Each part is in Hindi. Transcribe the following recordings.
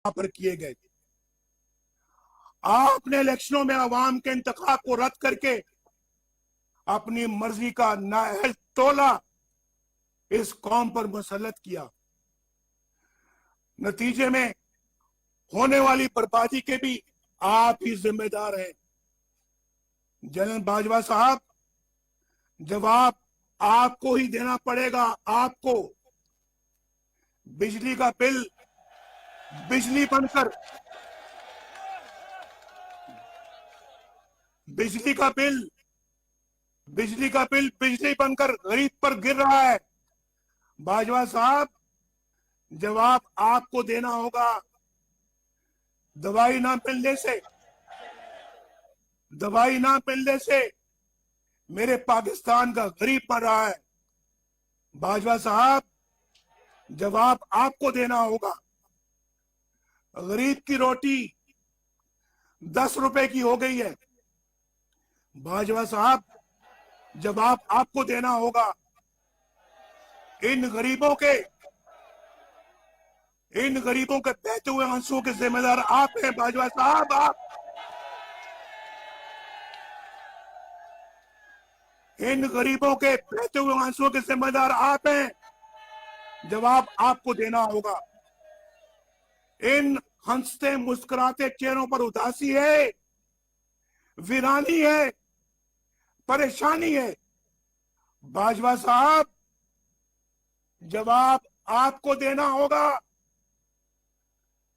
पर किए गए। आपने इलेक्शनों में अवाम के इंतखाब को रद्द करके अपनी मर्जी का नाअहल टोला इस कौम पर मुसल्लत किया। नतीजे में होने वाली बर्बादी के भी आप ही जिम्मेदार हैं। जनरल बाजवा साहब, जवाब आपको ही देना पड़ेगा। आपको बिजली का बिल बिजली बनकर बिजली का बिल बिजली बनकर गरीब पर गिर रहा है। बाजवा साहब, जवाब आपको देना होगा। दवाई ना मिलने से मेरे पाकिस्तान का गरीब मर रहा है। बाजवा साहब, जवाब आपको देना होगा। गरीब की रोटी 10 रुपए की हो गई है। बाजवा साहब, जवाब आपको देना होगा। इन गरीबों के बहते हुए आंसुओं के जिम्मेदार आप हैं। बाजवा साहब, आप इन गरीबों के बहते हुए आंसुओं के जिम्मेदार आप हैं। जवाब आपको देना होगा। इन हंसते मुस्कुराते चेहरों पर उदासी है, वीरानी है, परेशानी है। बाजवा साहब, जवाब आपको देना होगा।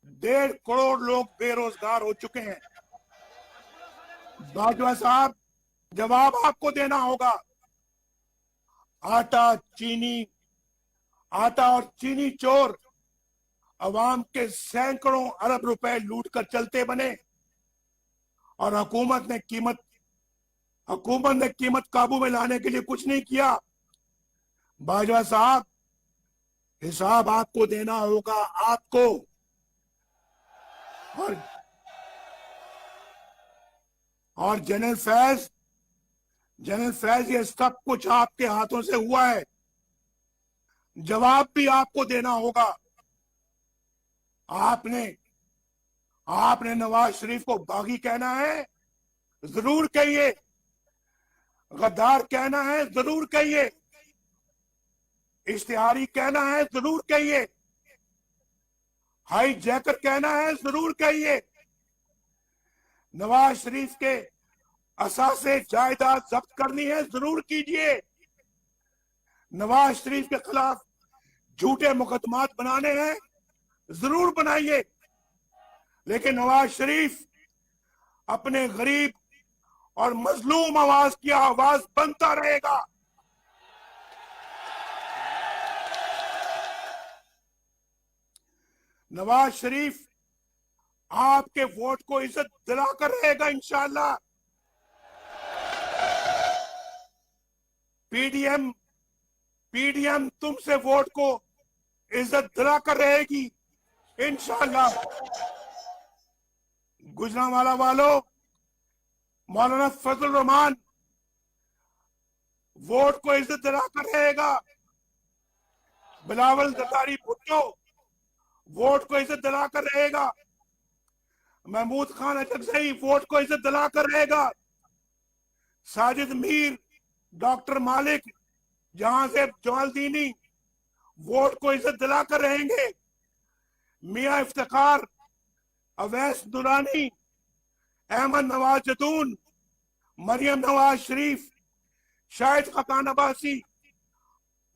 1.5 करोड़ लोग बेरोजगार हो चुके हैं। बाजवा साहब, जवाब आपको देना होगा। आटा और चीनी चोर अवाम के सैकड़ों अरब रुपए लूट कर चलते बने और हुकूमत ने कीमत काबू में लाने के लिए कुछ नहीं किया। बाजवा साहब, हिसाब आपको देना होगा। आपको और जनरल फैज, ये सब कुछ आपके हाथों से हुआ है। जवाब भी आपको देना होगा। आपने नवाज शरीफ को बागी कहना है, जरूर कहिए। गद्दार कहना है, जरूर कहिए। इश्तिहारी कहना है, जरूर कहिए। हाई जैकर कहना है, जरूर कहिए। नवाज शरीफ के असासे जायदाद जब्त करनी है, जरूर कीजिए। नवाज शरीफ के खिलाफ झूठे मुकदमात बनाने हैं, जरूर बनाइए। लेकिन नवाज शरीफ अपने गरीब और मजलूम आवाज की आवाज बनता रहेगा। नवाज शरीफ आपके वोट को इज्जत दिलाकर रहेगा इंशाअल्लाह। पीडीएम तुमसे वोट को इज्जत दिलाकर रहेगी इंशाअल्लाह। गुजरांवाला वालों, मौलाना फजल रहमान वोट को इज्जत दिलाकर रहेगा। बिलावल जरदारी भुट्टो वोट को इज्जत दिलाकर रहेगा। महमूद खान अजगजई वोट को इज्जत दिलाकर रहेगा। साजिद मीर, डॉक्टर मालिक, जहां से जमालदीनी वोट को इज्जत दिलाकर रहेंगे। मियां इफ्तिखार, अवैस दुरानी, अहमद नवाज जदून, मरियम नवाज शरीफ, शाहिद खकान अब्बासी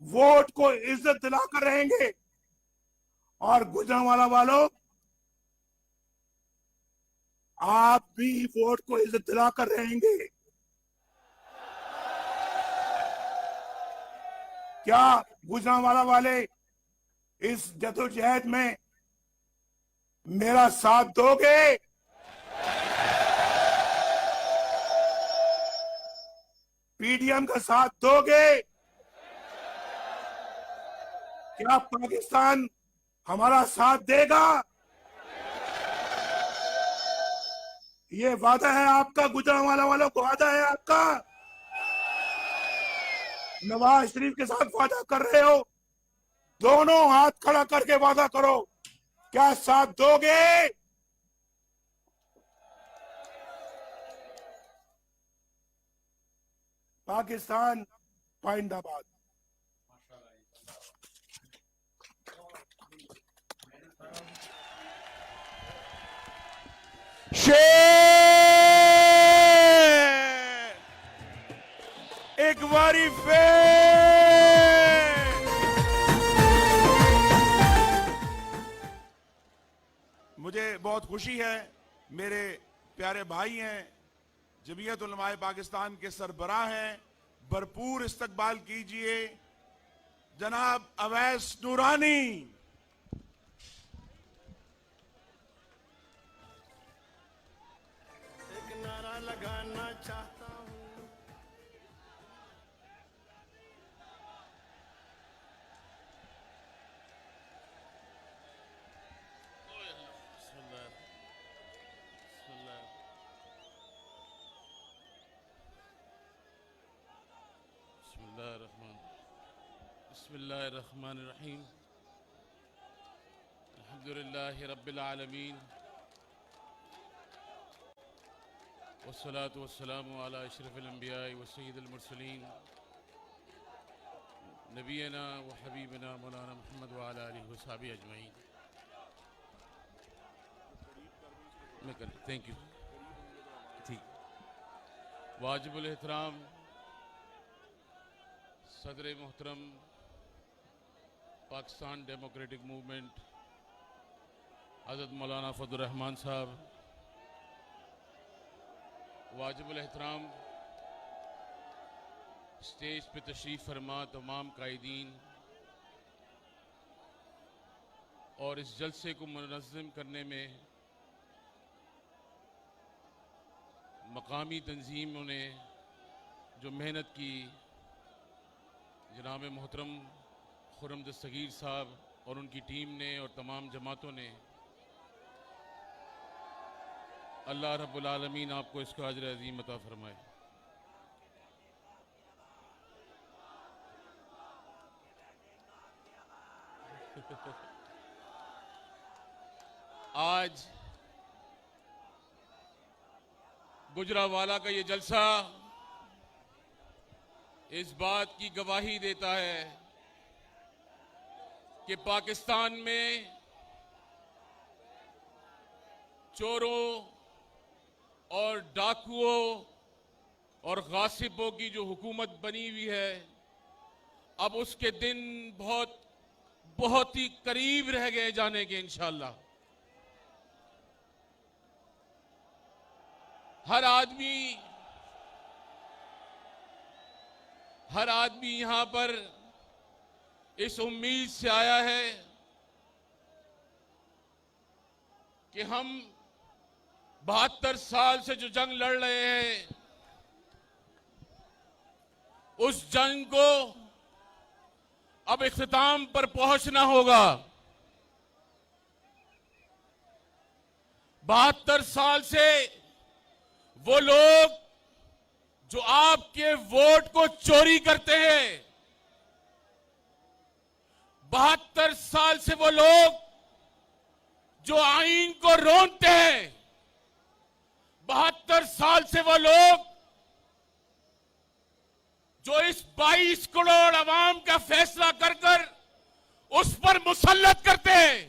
वोट को इज्जत दिलाकर रहेंगे। और गुजरांवाला वालों, आप भी वोट को इज्जत दिलाकर रहेंगे। क्या गुजरांवाला वाले इस जदोजहद में मेरा साथ दोगे? पीडीएम का साथ दोगे? क्या पाकिस्तान हमारा साथ देगा? ये वादा है आपका, गुजरांवाला वालों को वादा है आपका। नवाज शरीफ के साथ वादा कर रहे हो, दोनों हाथ खड़ा करके वादा करो क्या साथ दोगे? पाकिस्तान पाइंदाबाद। एक बारी फिर मुझे बहुत खुशी है, मेरे प्यारे भाई हैं, जमीयत उलमाए पाकिस्तान के सरबराह हैं, भरपूर इस्तकबाल कीजिए जनाब अवैस नूरानी। एक नारा लगाना चाहता हूं। बिस्मिल्लाहिर्रहमानिर्रहीम। अल्हम्दुलिल्लाहि रब्बिल आलमीन वस्सलातु वस्सलामु अला अशरफिल अंबिया व सय्यिदिल मुरसलीन नबीना व हबीबना मौलाना मुहम्मद व अला आलिहि व सहाबिहि अजमईन। Thank you. ठीक। वाजिबुल एहतराम सदर मोहतरम पाकिस्तान डेमोक्रेटिक मूवमेंट हज़रत मौलाना फजल रहमान साहब, वाजिबुल एहतराम स्टेज पे तशरीफ़ फरमा तमाम कायदीन और इस जलसे को मुनज़्ज़म करने में मकामी तंजीमों ने जो मेहनत की, जनाब मोहतरम खुर्रम दस्तगीर साहब और उनकी टीम ने और तमाम जमातों ने, अल्लाह रब्बुल आलमीन आपको इसका अजर अज़ीम अता फरमाए। आज गुजरावाला का ये जलसा इस बात की गवाही देता है कि पाकिस्तान में चोरों और डाकुओं और गासिबों की जो हुकूमत बनी हुई है, अब उसके दिन बहुत ही करीब रह गए जाने के इंशाअल्लाह। हर आदमी यहां पर इस उम्मीद से आया है कि हम 72 साल से जो जंग लड़ रहे हैं, उस जंग को अब इख्तिताम पर पहुंचना होगा। 72 साल से वो लोग जो आपके वोट को चोरी करते हैं, 72 साल से वो लोग जो आईन को रोंते हैं, 72 साल से वो लोग जो इस 22 करोड़ अवाम का फैसला कर उस पर मुसल्लत करते हैं,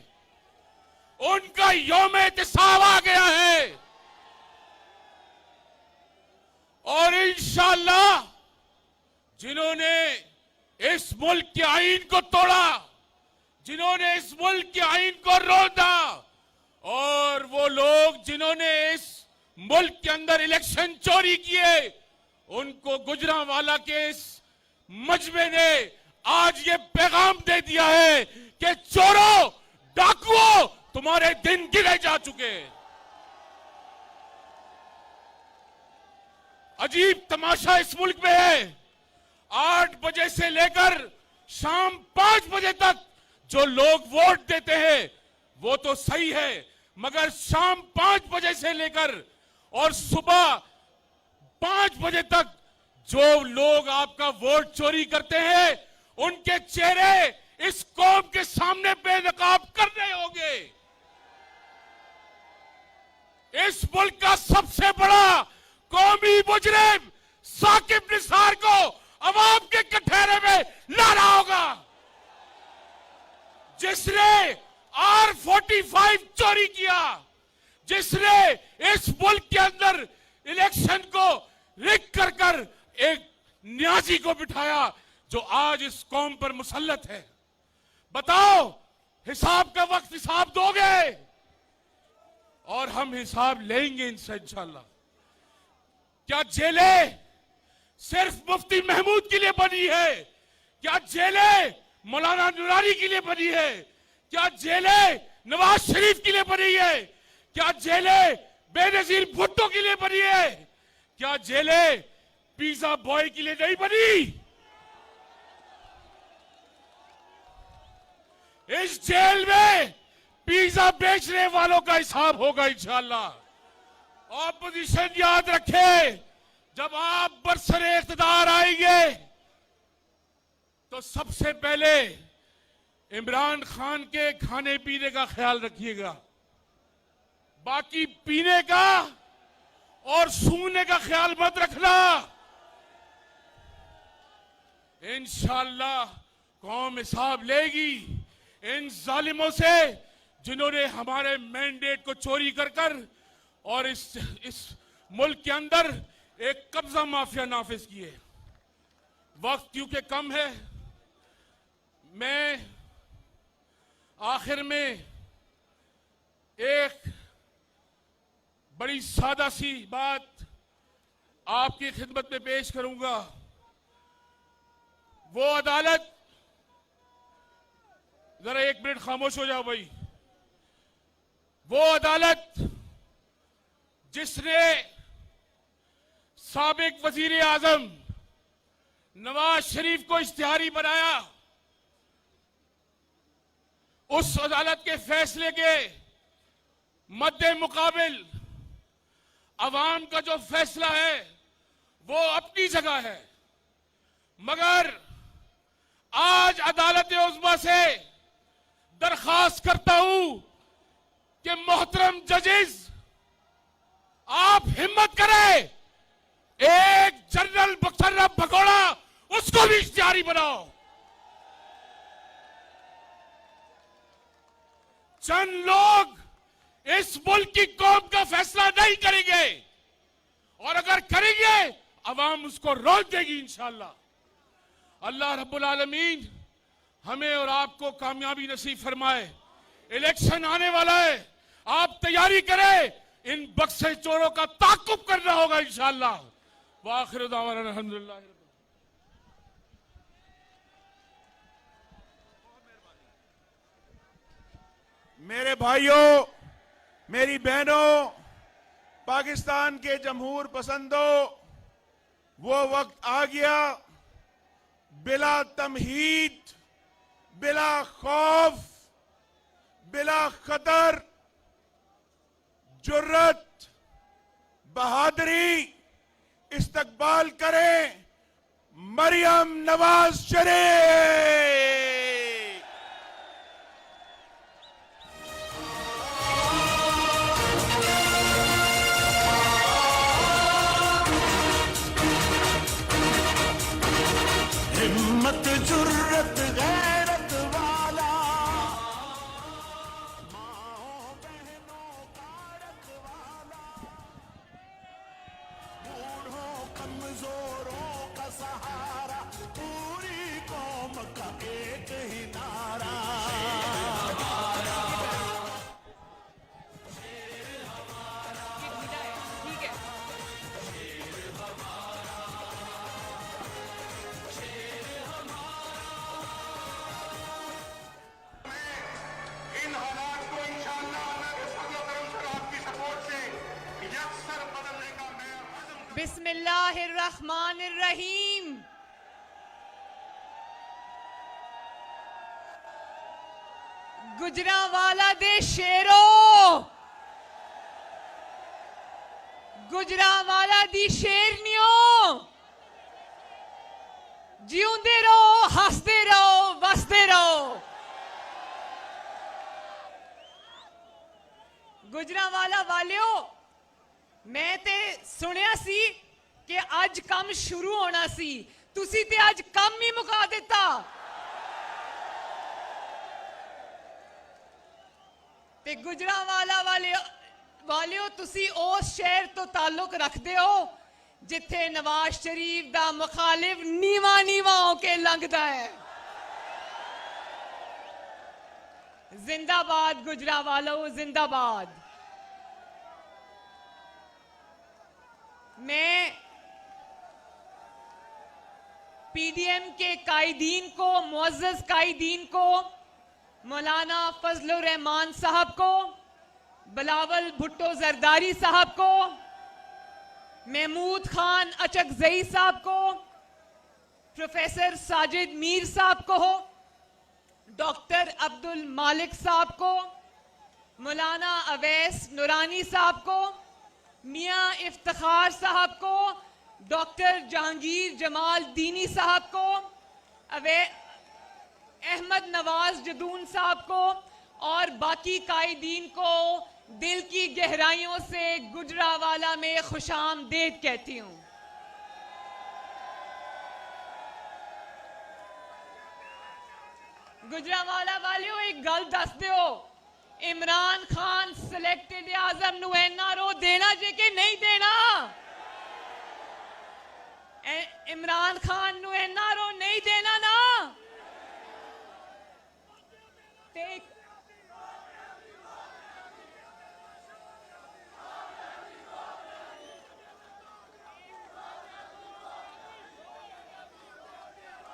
उनका यौम एहतिसाब आ गया है। और इंशाअल्लाह जिन्होंने इस मुल्क के आईन को तोड़ा, जिन्होंने इस मुल्क के आईन को रोधा, और वो लोग जिन्होंने इस मुल्क के अंदर इलेक्शन चोरी किए, उनको गुजरांवाला के इस मजमे ने आज ये पैगाम दे दिया है कि चोरों डाकुओं, तुम्हारे दिन गिने जा चुके हैं। अजीब तमाशा इस मुल्क में है, 8 बजे से लेकर शाम 5 बजे तक जो लोग वोट देते हैं वो तो सही है, मगर शाम 5 बजे से लेकर और सुबह 5 बजे तक जो लोग आपका वोट चोरी करते हैं, उनके चेहरे इस कौम के सामने बेनकाब करने होंगे। इस मुल्क का सबसे बड़ा कौमी मुजरिम साकिब निसार को अवाम के कटहरे में लाना होगा। जिसने R45 चोरी किया, जिसने इस मुल्क के अंदर इलेक्शन को रिग कर कर एक न्याजी को बिठाया जो आज इस कौम पर मुसल्लत है। बताओ, हिसाब का वक्त हिसाब दोगे? और हम हिसाब लेंगे इंशाअल्लाह। क्या जेलें सिर्फ मुफ्ती महमूद के लिए बनी है? क्या जेलें मौलाना नुरानी के लिए बनी है? क्या जेलें नवाज शरीफ के लिए बनी है? क्या जेलें बेनजीर भुट्टो के लिए बनी है? क्या जेलें पिज्जा बॉय के लिए नहीं बनी? इस जेल में पिज्जा बेचने वालों का हिसाब होगा इंशाअल्लाह। ऑपोजिशन याद रखे, जब आप बरसरे इख्तिदार आएंगे तो सबसे पहले इमरान खान के खाने पीने का ख्याल रखिएगा, बाकी पीने का और सूंघने का ख्याल मत रखना। इंशाअल्लाह कौम हिसाब लेगी इन जालिमों से जिन्होंने हमारे मैंडेट को चोरी कर कर और इस मुल्क के अंदर एक कब्जा माफिया नाफिज किए। वक्त क्योंकि कम है, मैं आखिर में एक बड़ी सादा सी बात आपकी खिदमत में पेश करूंगा। वो अदालत, जरा एक मिनट खामोश हो जाओ भाई। वो अदालत जिसने साबिक वजीर आजम नवाज शरीफ को इश्तिहारी बनाया, उस अदालत के फैसले के मद्दे मुकाबिल अवाम का जो फैसला है वो अपनी जगह है, मगर आज अदालत उज़्मा से दरखास्त करता हूं कि मोहतरम जजेस, आप हिम्मत करें, एक जनरल मुशर्रफ भगोड़ा उसको भी इख्तियारी बनाओ। चंद लोग इस मुल्क की कौम का फैसला नहीं करेंगे, और अगर करेंगे अवाम उसको रोक देगी इंशाअल्लाह। अल्लाह रब्बुल आलमीन हमें और आपको कामयाबी नसीब फरमाए। इलेक्शन आने वाला है, आप तैयारी करें, इन बक्से चोरों का ताकुब करना होगा इंशाअल्लाह। व आखिर दावाना अल्हम्दुलिल्लाह। मेरे भाइयों, मेरी बहनों, पाकिस्तान के जमहूर पसंदों, वो वक्त आ गया, बिला तमहीद, बिला खौफ, बिला खतर, जुर्रत, बहादुरी इस्तकबाल करें मरियम नवाज शरीफ। हिम्मत जुर्रत गैरत वाला, माओ बहनों का रखवाला, बूढ़ों कमजोरों का सहारा, पूरी कौम का एक ही नारा। इन हालात को इंशाअल्लाह अल्लाह के फज़ल करम से आपकी सपोर्ट से यकसर बदलने का मैं अज़्म। बिस्मिल्लाहिर्रहमानिर्रहीम। गुजरांवाला दे शेरो, गुजरांवाला दी शेरनियों, जिउंदे रहो, हंसदे रहो, वसदे रहो। गुजरांवाला वालियों, मैं ते सुनिया सी कि आज काम शुरू होना सी, तुसी ते आज काम ही मुका देता। ते गुजरांवाला वालियो तुसी उस शहर तो ताल्लुक रखते हो जिथे नवाज शरीफ दा मुखालिफ नीवा नीवा होके लंघदा है। जिंदाबाद गुजरांवालो, जिंदाबाद। मैं पीडीएम के कायदीन को, मुअज़्ज़ज़ कायदीन को, मौलाना फजलुर रहमान साहब को, बिलावल भुट्टो जरदारी साहब को, महमूद खान अचकजई साहब को, प्रोफेसर साजिद मीर साहब को, डॉक्टर अब्दुल मालिक साहब को, मौलाना अवैस नूरानी साहब को, मियां इफ्तिखार साहब को, डॉक्टर जहांगीर जमाल दीनी साहब को, अहमद नवाज जदून साहब को और बाकी कायदीन को दिल की गहराइयों से गुजरांवाला में खुशामदीद कहती हूं। गुजरांवाला वालियों एक गल दस दो, इमरान खान सिलेक्टेड आजम नू एनआरओ देना जे कि नहीं देना? इमरान खान नू एनआरओ नहीं देना ना?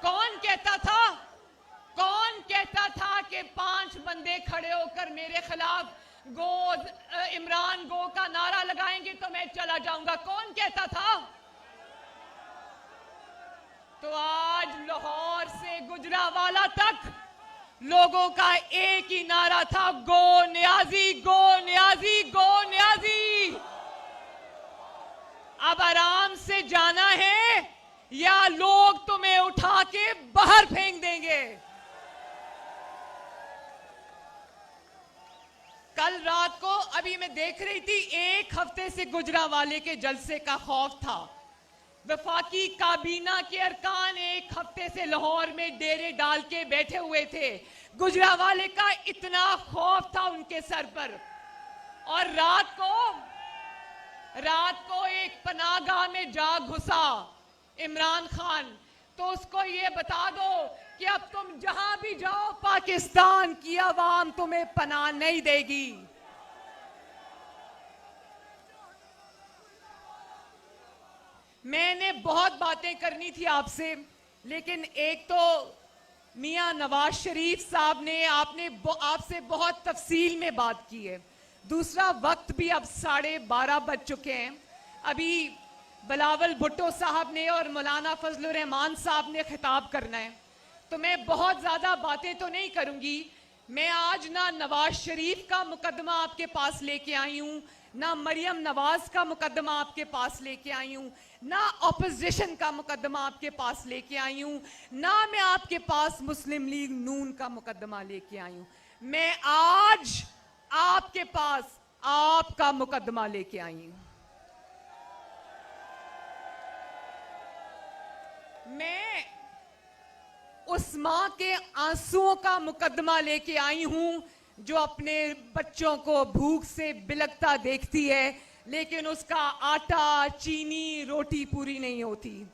कौन कहता था कि 5 बंदे खड़े होकर मेरे खिलाफ इमरान गो का नारा लगाएंगे तो मैं चला जाऊंगा? कौन कहता था? तो आज लाहौर से गुजरांवाला तक लोगों का एक ही नारा था, गो न्याजी, गो न्याजी, गो न्याजी। अब आराम से जाना है या लोग तुम्हें उठा के बाहर फेंक देंगे। कल रात को अभी मैं देख रही थी, 1 हफ्ते से गुजरांवाले के जलसे का खौफ था। वफाकी काबीना के अरकान 1 हफ्ते से लाहौर में डेरे डाल के बैठे हुए थे। गुजरांवाले का इतना खौफ था उनके सर पर। और रात को एक पनाहगाह में जा घुसा इमरान खान, तो उसको ये बता दो कि अब तुम जहां भी जाओ पाकिस्तान की आवाम तुम्हें पनाह नहीं देगी। मैंने बहुत बातें करनी थी आपसे, लेकिन एक तो मियां नवाज शरीफ साहब ने आपसे बहुत तफसील में बात की है। दूसरा, वक्त भी अब 12:30 बज चुके हैं। अभी बिलावल भुट्टो साहब ने और मौलाना फजलुर रहमान साहब ने खिताब करना है, तो मैं बहुत ज़्यादा बातें तो नहीं करूंगी। मैं आज ना नवाज शरीफ का मुकदमा आपके पास लेके आई हूँ, ना मरियम नवाज का मुकदमा आपके पास लेके आई हूँ, ना ऑपोजिशन का मुकदमा आपके पास लेके आई हूँ, ना मैं आपके पास मुस्लिम लीग नून का मुकदमा लेके आई हूँ। मैं आज आपके पास आपका मुकदमा लेके आई हूँ। मैं उस मां के आंसुओं का मुकदमा लेके आई हूं जो अपने बच्चों को भूख से बिलखता देखती है, लेकिन उसका आटा, चीनी, रोटी पूरी नहीं होती।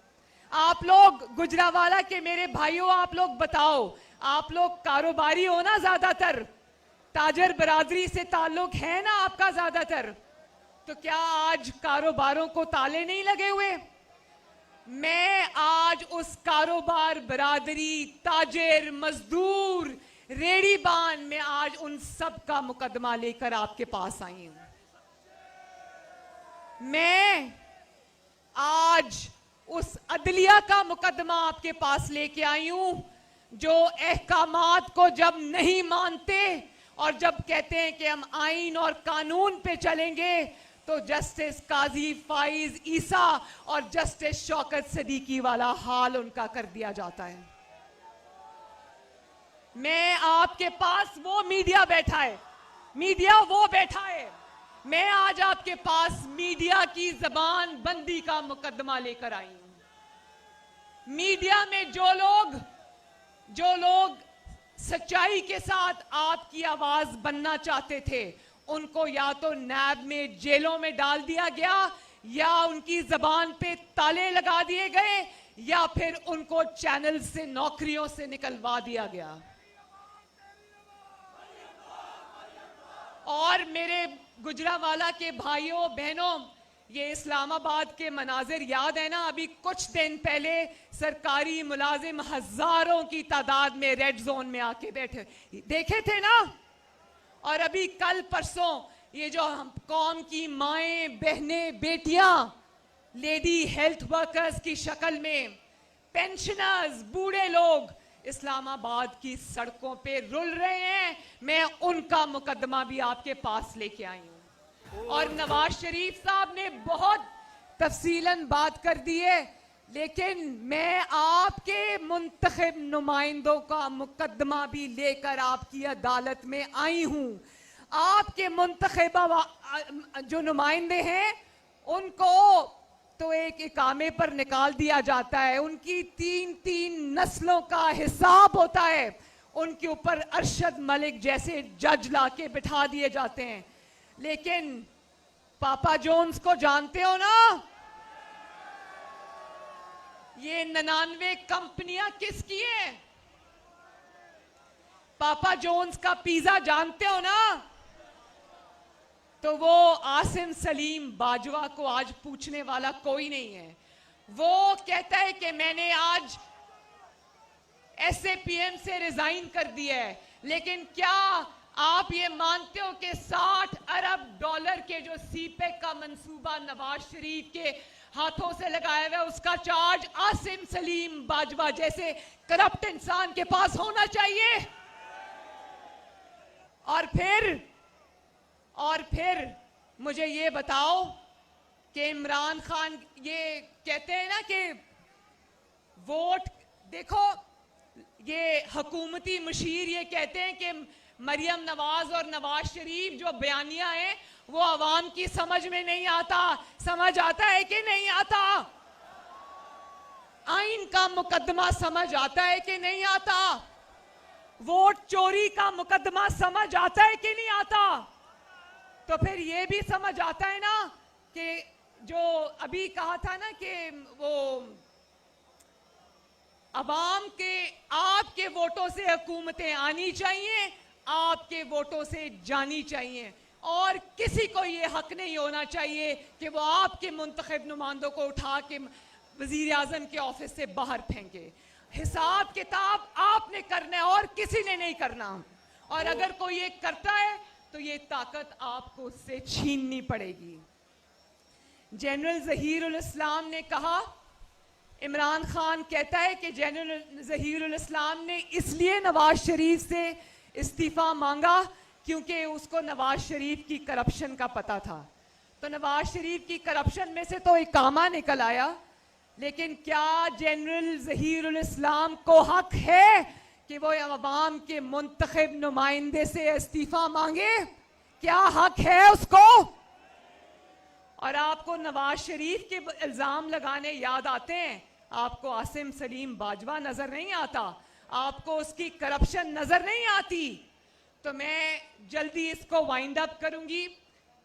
आप लोग गुजरांवाला के मेरे भाइयों, आप लोग बताओ, आप लोग कारोबारी हो ना ज्यादातर, ताजर बरादरी से ताल्लुक है ना आपका ज्यादातर, तो क्या आज कारोबारों को ताले नहीं लगे हुए? मैं आज उस कारोबार बरादरी, ताजिर, मजदूर, रेड़ीबान में आज उन सब का मुकदमा लेकर आपके पास आई हूं। मैं आज उस अदलिया का मुकदमा आपके पास लेके आई हूं जो अहकामात को जब नहीं मानते और जब कहते हैं कि हम आईन और कानून पे चलेंगे, तो जस्टिस काजी फाइज ईसा और जस्टिस शौकत सदीकी वाला हाल उनका कर दिया जाता है। मैं आपके पास वो मीडिया बैठा है मैं आज आपके पास मीडिया की जबान बंदी का मुकदमा लेकर आई हूं। मीडिया में जो लोग सच्चाई के साथ आपकी आवाज बनना चाहते थे, उनको या तो नैब में जेलों में डाल दिया गया, या उनकी जबान पे ताले लगा दिए गए, या फिर उनको चैनल से नौकरियों से निकलवा दिया गया। और मेरे गुजरावाला के भाइयों बहनों, ये इस्लामाबाद के मनाजिर याद है ना? अभी कुछ दिन पहले सरकारी मुलाजिम हजारों की तादाद में रेड जोन में आके बैठे देखे थे ना? और अभी कल परसों ये जो हम कौम की माएं, बहनें, बेटियां लेडी हेल्थ वर्कर्स की शक्ल में, पेंशनर्स, बूढ़े लोग इस्लामाबाद की सड़कों पे रुल रहे हैं, मैं उनका मुकदमा भी आपके पास लेके आई हूं। और नवाज शरीफ साहब ने बहुत तफसीलन बात कर दी है, लेकिन मैं आपके मुंतखब नुमाइंदों का मुकदमा भी लेकर आपकी अदालत में आई हूं। आपके मुंतखबा जो नुमाइंदे हैं, उनको तो एक इकामे पर निकाल दिया जाता है, उनकी 3-3 नस्लों का हिसाब होता है, उनके ऊपर अरशद मलिक जैसे जज लाके बिठा दिए जाते हैं। लेकिन पापा जोन्स को जानते हो ना? ये 99 कंपनियां किसकी हैं? पापा जोन्स का पिज्जा जानते हो ना? तो वो आसिम सलीम बाजवा को आज पूछने वाला कोई नहीं है। वो कहता है कि मैंने आज SAPM से रिजाइन कर दिया है, लेकिन क्या आप ये मानते हो कि 60 अरब डॉलर के जो सीपेक का मंसूबा नवाज शरीफ के हाथों से लगाया हुआ है, उसका चार्ज आसिम सलीम बाजवा जैसे करप्ट इंसान के पास होना चाहिए? और फिर मुझे ये बताओ कि इमरान खान ये कहते हैं ना कि वोट देखो, ये हुकूमती मुशीर ये कहते हैं कि मरियम नवाज और नवाज शरीफ जो बयानिया है वो आवाम की समझ में नहीं आता। समझ आता है कि नहीं आता? आइन का मुकदमा समझ आता है कि नहीं आता? वोट चोरी का मुकदमा समझ आता है कि नहीं आता? तो फिर ये भी समझ आता है ना कि जो अभी कहा था ना कि वो अवाम के आपके वोटों से हुकूमतें आनी चाहिए, आपके वोटों से जानी चाहिए, और किसी को ये हक नहीं होना चाहिए कि वो आपके मुंतखब नुमाइंदों को उठा के वजीर आजम के ऑफिस से बाहर फेंके। हिसाब किताब आपने करना है और किसी ने नहीं करना। और अगर कोई ये करता है तो ये ताकत आपको उससे छीननी पड़ेगी। जनरल जहीरुल इस्लाम ने कहा, इमरान खान कहता है कि जनरल जहीरुल इस्लाम ने इसलिए नवाज शरीफ से इस्तीफा मांगा क्योंकि उसको नवाज शरीफ की करप्शन का पता था। तो नवाज शरीफ की करप्शन में से तो इकामा निकल आया, लेकिन क्या जनरल जहीरुल इस्लाम को हक है कि वो अवाम के मुंतखब नुमाइंदे से इस्तीफा मांगे? क्या हक है उसको? और आपको नवाज शरीफ के इल्जाम लगाने याद आते हैं, आपको आसिम सलीम बाजवा नजर नहीं आता, आपको उसकी करप्शन नजर नहीं आती। तो मैं जल्दी इसको वाइंड अप करूंगी।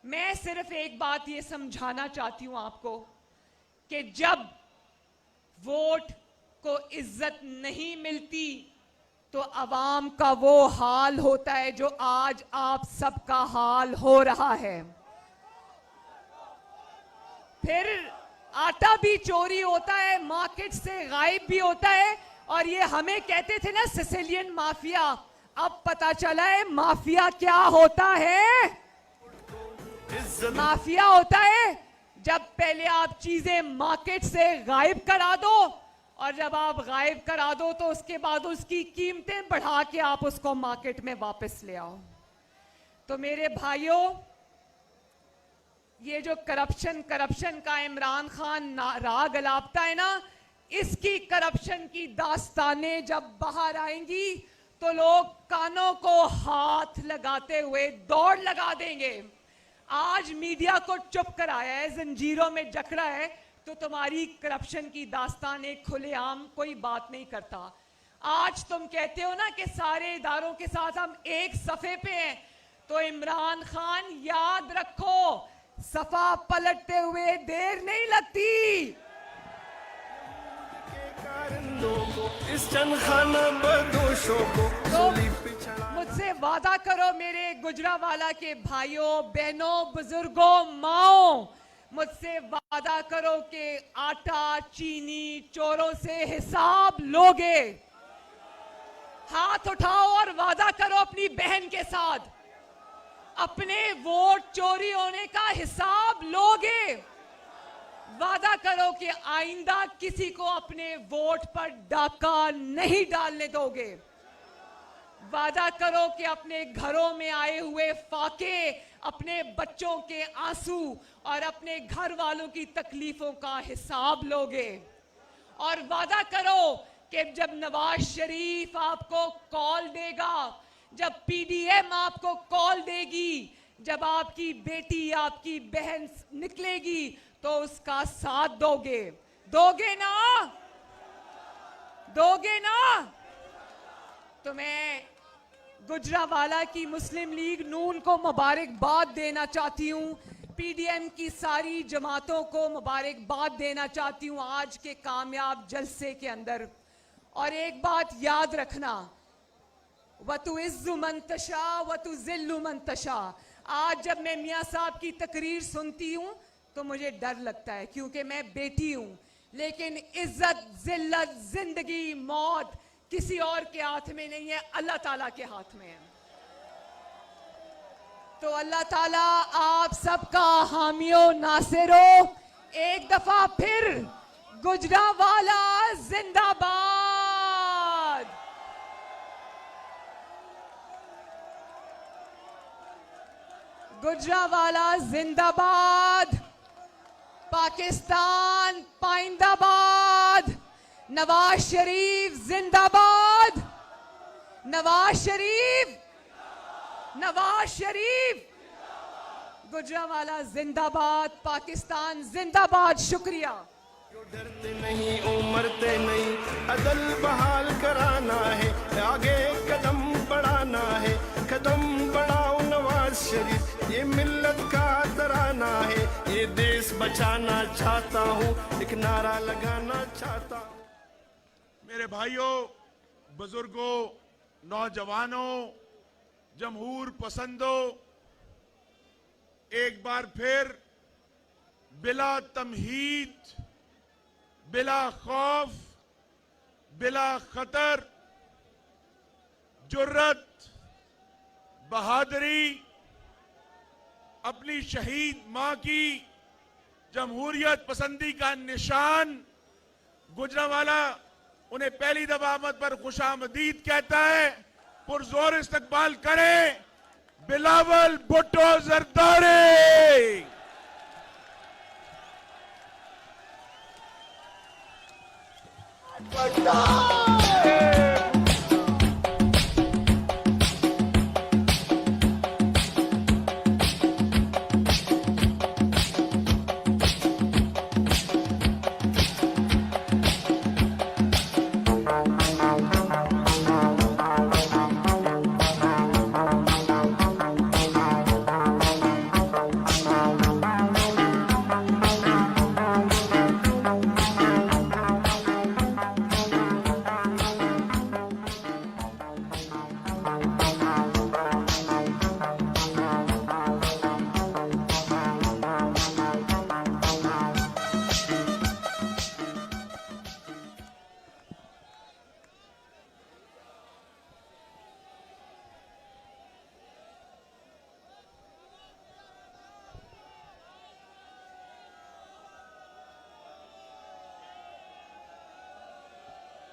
मैं सिर्फ एक बात ये समझाना चाहती हूं आपको कि जब वोट को इज्जत नहीं मिलती तो अवाम का वो हाल होता है जो आज आप सबका हाल हो रहा है। फिर आटा भी चोरी होता है, मार्केट से गायब भी होता है। और ये हमें कहते थे ना सिसिलियन माफिया, अब पता चला है माफिया क्या होता है। माफिया होता है जब पहले आप चीजें मार्केट से गायब करा दो, और जब आप गायब करा दो तो उसके बाद उसकी कीमतें बढ़ा के आप उसको मार्केट में वापस ले आओ। तो मेरे भाइयों, ये जो करप्शन का इमरान खान राग अलापता है ना, इसकी करप्शन की दास्तानें जब बाहर आएंगी तो लोग कानों को हाथ लगाते हुए दौड़ लगा देंगे। आज मीडिया को चुप कराया है, जंजीरों में जकड़ा है, तो तुम्हारी करप्शन की दास्तान एक खुलेआम कोई बात नहीं करता। आज तुम कहते हो ना कि सारे इदारों के साथ हम एक सफे पे हैं, तो इमरान खान याद रखो, सफा पलटते हुए देर नहीं लगती। इस चंदखाना बदोशों को मुझसे वादा करो मेरे गुजरावाला के भाइयों बहनों बुजुर्गों माओ, मुझसे वादा करो कि आटा चीनी चोरों से हिसाब लोगे। हाथ उठाओ और वादा करो अपनी बहन के साथ, अपने वोट चोरी होने का हिसाब लोगे। वादा करो कि आइंदा किसी को अपने वोट पर डाका नहीं डालने दोगे। वादा करो कि अपने घरों में आए हुए फाके, अपने बच्चों के आंसू और अपने घर वालों की तकलीफों का हिसाब लोगे। और वादा करो कि जब नवाज शरीफ आपको कॉल देगा, जब पीडीएम आपको कॉल देगी, जब आपकी बेटी आपकी बहन निकलेगी, तो उसका साथ दोगे। दोगे ना? दोगे ना? तो मैं गुजरावाला की मुस्लिम लीग नून को मुबारकबाद देना चाहती हूँ, पीडीएम की सारी जमातों को मुबारकबाद देना चाहती हूँ आज के कामयाब जलसे के अंदर। और एक बात याद रखना, वतु इज्जु मंतशा वतु जिल्लु मंतशा। आज जब मैं मियाँ साहब की तकरीर सुनती हूँ तो मुझे डर लगता है, क्योंकि मैं बेटी हूँ, लेकिन इज्जत जिल्लत जिंदगी मौत किसी और के हाथ में नहीं है, अल्लाह ताला के हाथ में है। तो अल्लाह ताला आप सबका हामियो नासिरो। एक दफा फिर गुजरावाला जिंदाबाद। गुजरावाला जिंदाबाद। पाकिस्तान पाइंदाबाद। नवाज शरीफ जिंदाबाद। नवाज शरीफ, नवाज शरीफ। गुजरावाला जिंदाबाद, पाकिस्तान जिंदाबाद। शुक्रिया। जो डरते नहीं उमरते नहीं, अदल बहाल कराना है, आगे कदम बढ़ाना है, कदम बढ़ाओ नवाज शरीफ, ये मिल्लत का तराना है, ये देश बचाना चाहता हूँ, एक नारा लगाना चाहता हूँ। मेरे भाइयों बुजुर्गों नौजवानों जमहूर पसंदों, एक बार फिर बिला तमहीद, बिला खौफ, बिला खतर, जुर्रत, बहादुरी, अपनी शहीद मां की जमहूरियत पसंदी का निशान गुजरावाला उन्हें पहली दफा आमद पर खुशामदीद कहता है। पुरजोर इस्तकबाल करें बिलावल भुट्टो जरदारी।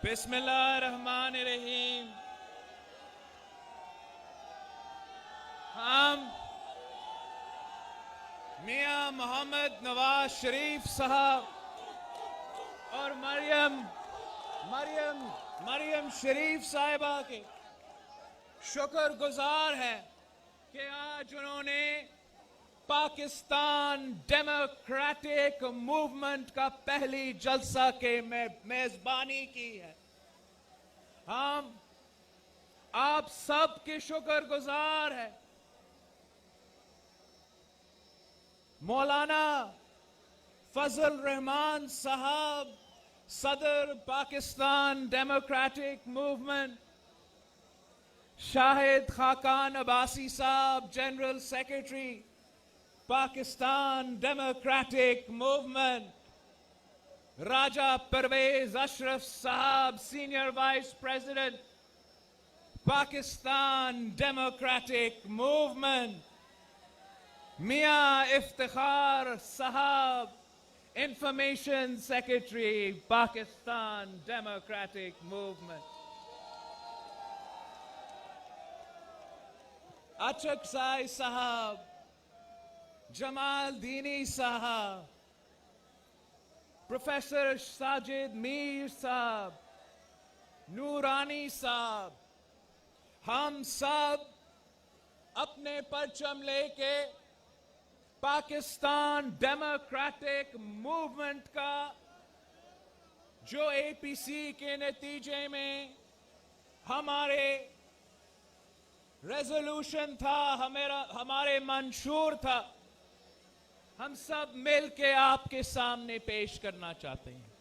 बिस्मिल्लाहिर्रहमानिर्रहीम। हम मियां मोहम्मद नवाज शरीफ साहब और मरियम शरीफ साहिबा के शुक्रगुजार हैं कि आज उन्होंने पाकिस्तान डेमोक्रेटिक मूवमेंट का पहली जलसा के मेजबानी की है। हम आप सब के शुक्रगुजार हैं। मौलाना फजल रहमान साहब, सदर पाकिस्तान डेमोक्रेटिक मूवमेंट, शाहिद खाकान अब्बासी साहब, general secretary Pakistan Democratic Movement, Raja Pervez Ashraf साहब, senior vice president Pakistan Democratic Movement, Mian Iftikhar साहब, information secretary Pakistan Democratic Movement, Achakzai साहब, जमाल दीनी साहब, प्रोफेसर साजिद मीर साहब, नूरानी साहब, हम सब अपने परचम लेके पाकिस्तान डेमोक्रेटिक मूवमेंट का जो एपीसी के नतीजे में हमारे रेजोल्यूशन था, हमारे मंशूर था, हम सब मिल के आपके सामने पेश करना चाहते हैं।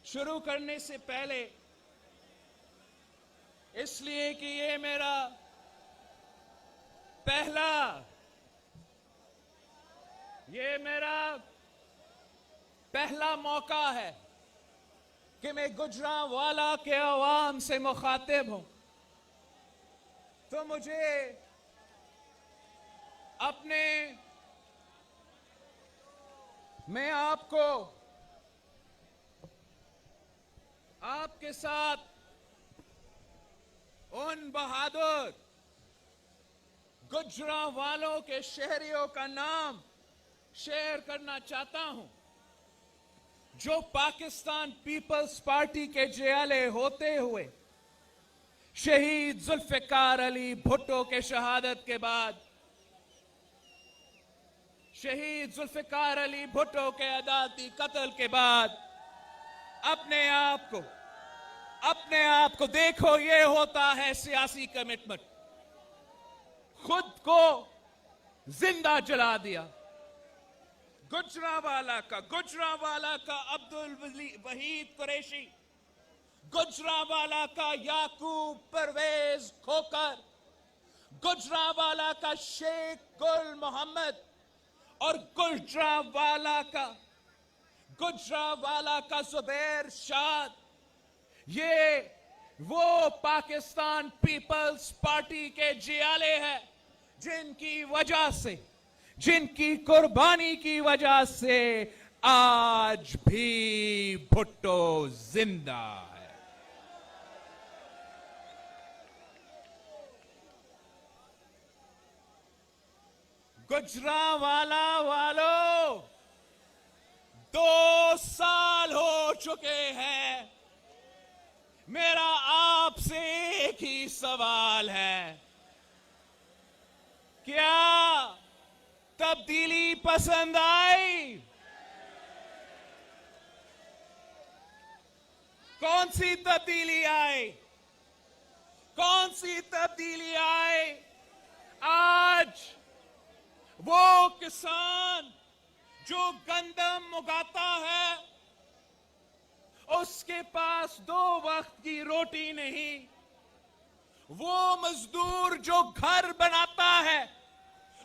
शुरू करने से पहले इसलिए कि ये मेरा पहला मौका है कि मैं गुजरांवाला के अवाम से मुखातिब हूं, तो मुझे मैं आपके साथ उन बहादुर गुजरांवालों के शहरियों का नाम शेयर करना चाहता हूं जो पाकिस्तान पीपल्स पार्टी के जियाले होते हुए शहीद जुल्फिकार अली भुट्टो के शहादत के बाद, शहीद जुल्फिकार अली भुट्टो के अदालती कत्ल के बाद अपने आप को देखो, ये होता है सियासी कमिटमेंट। खुद को जिंदा जला दिया। गुजरांवाला का अब्दुल वहीद कुरैशी, गुजरांवाला का याकूब परवेज खोकर, गुजरांवाला का शेख गुल मोहम्मद और गुजरांवाला का जुबैर शाद, ये वो पाकिस्तान पीपल्स पार्टी के जियाले हैं जिनकी वजह से, जिनकी कुर्बानी की वजह से आज भी भुट्टो जिंदा है। गुजरांवाला वालों, 2 साल हो चुके हैं। मेरा आपसे एक ही सवाल है, क्या तब्दीली पसंद आई? कौन सी तब्दीली आई? कौन सी तब्दीली आई? आज वो किसान जो गंदम उगाता है, उसके पास 2 वक्त की रोटी नहीं। वो मजदूर जो घर बनाता है,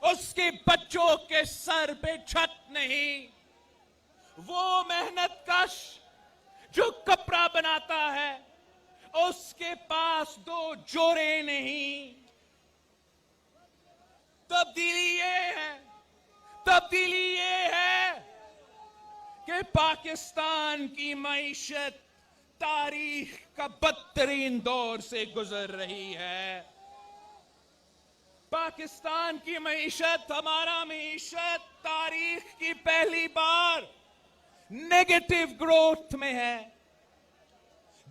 उसके बच्चों के सर पे छत नहीं। वो मेहनत कश जो कपड़ा बनाता है, उसके पास 2 जोड़े नहीं। तब्दीली ये है कि पाकिस्तान की मईशत तारीख का बदतरीन दौर से गुजर रही है। पाकिस्तान की मईशत, हमारा मईशत तारीख की पहली बार नेगेटिव ग्रोथ में है।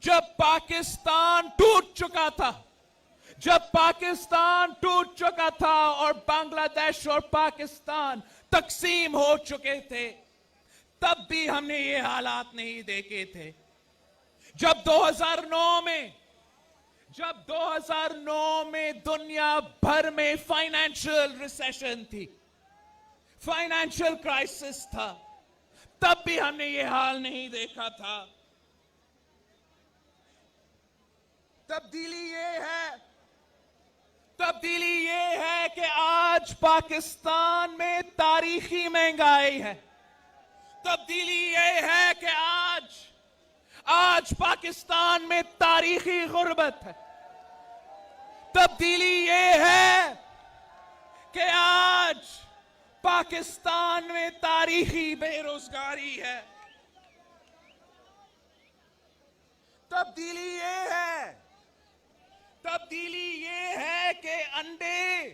जब पाकिस्तान टूट चुका था, जब पाकिस्तान टूट चुका था और बांग्लादेश और पाकिस्तान तकसीम हो चुके थे, तब भी हमने ये हालात नहीं देखे थे। जब 2009 में दुनिया भर में फाइनेंशियल रिसेशन थी, फाइनेंशियल क्राइसिस था, तब भी हमने ये हाल नहीं देखा था। तब्दीली ये है कि आज पाकिस्तान में तारीखी महंगाई है। तब्दीली ये है कि आज पाकिस्तान में तारीखी गुर्बत है। तब्दीली ये है कि आज पाकिस्तान में तारीखी बेरोजगारी है। तब्दीली ये है कि अंडे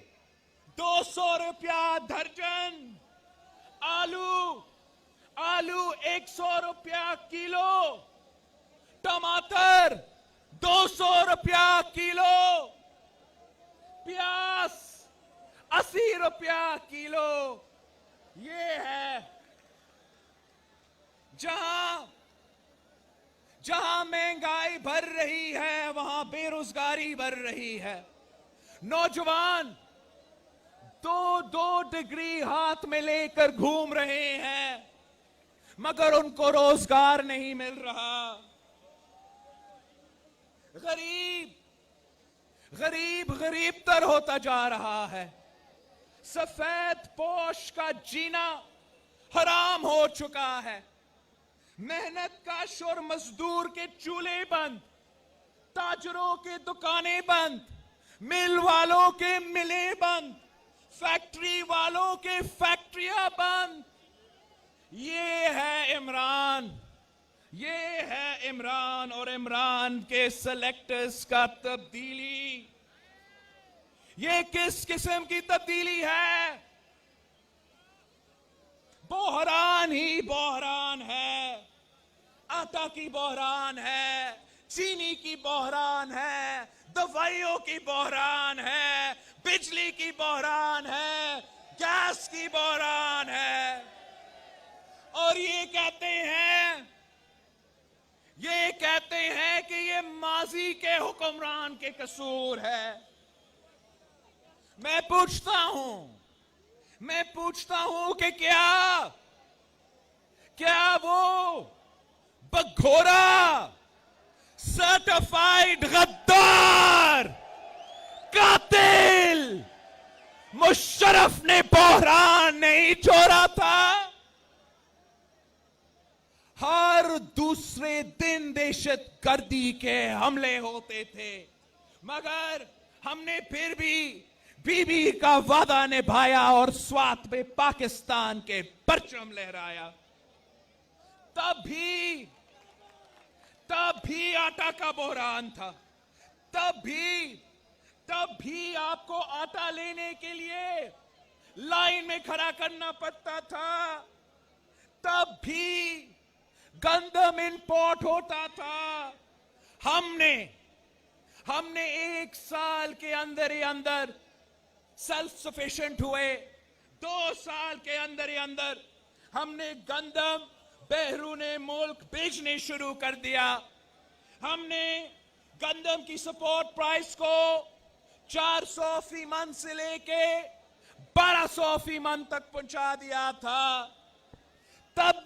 200 रुपया दर्जन, आलू 100 रुपया किलो, टमाटर 200 रुपया किलो, प्याज 80 रुपया किलो। ये है जहां महंगाई बढ़ रही है, वहां बेरोजगारी बढ़ रही है। नौजवान 2 डिग्री हाथ में लेकर घूम रहे हैं, मगर उनको रोजगार नहीं मिल रहा। गरीब तर होता जा रहा है। सफेद पोश का जीना हराम हो चुका है। मेहनत काश और मजदूर के चूल्हे बंद, ताजरों के दुकानें बंद, मिल वालों के मिलें बंद, फैक्ट्री वालों के फैक्ट्रियां बंद। ये है इमरान और इमरान के सेलेक्टर्स का तब्दीली। ये किस किस्म की तब्दीली है? बहरान ही बहरान है। आटा की बहरान है, चीनी की बहरान है, दवाइयों की बहरान है, बिजली की बहरान है, गैस की बहरान है। और ये कहते हैं कि ये माजी के हुक्मरान के कसूर है। मैं पूछता हूं कि क्या वो बघोरा सर्टिफाइड गद्दार कातिल मुशर्रफ ने बहरान नहीं छोड़ा था? हर दूसरे दिन दहशतगर्दी के हमले होते थे, मगर हमने फिर भी बीबी का वादा निभाया और स्वात में पाकिस्तान के परचम लहराया। तब भी आटा का बहरान था। तब भी आपको आटा लेने के लिए लाइन में खड़ा करना पड़ता था। तब भी गंदम इंपोर्ट होता था। हमने 1 साल के अंदर ही अंदर सेल्फ सफिशिएंट हुए। 2 साल के अंदर ही अंदर हमने गंदम बैरूने मुल्क बेचने शुरू कर दिया। हमने गंदम की सपोर्ट प्राइस को 400 फी मन से लेके 1200 फी मन तक पहुंचा दिया था। तब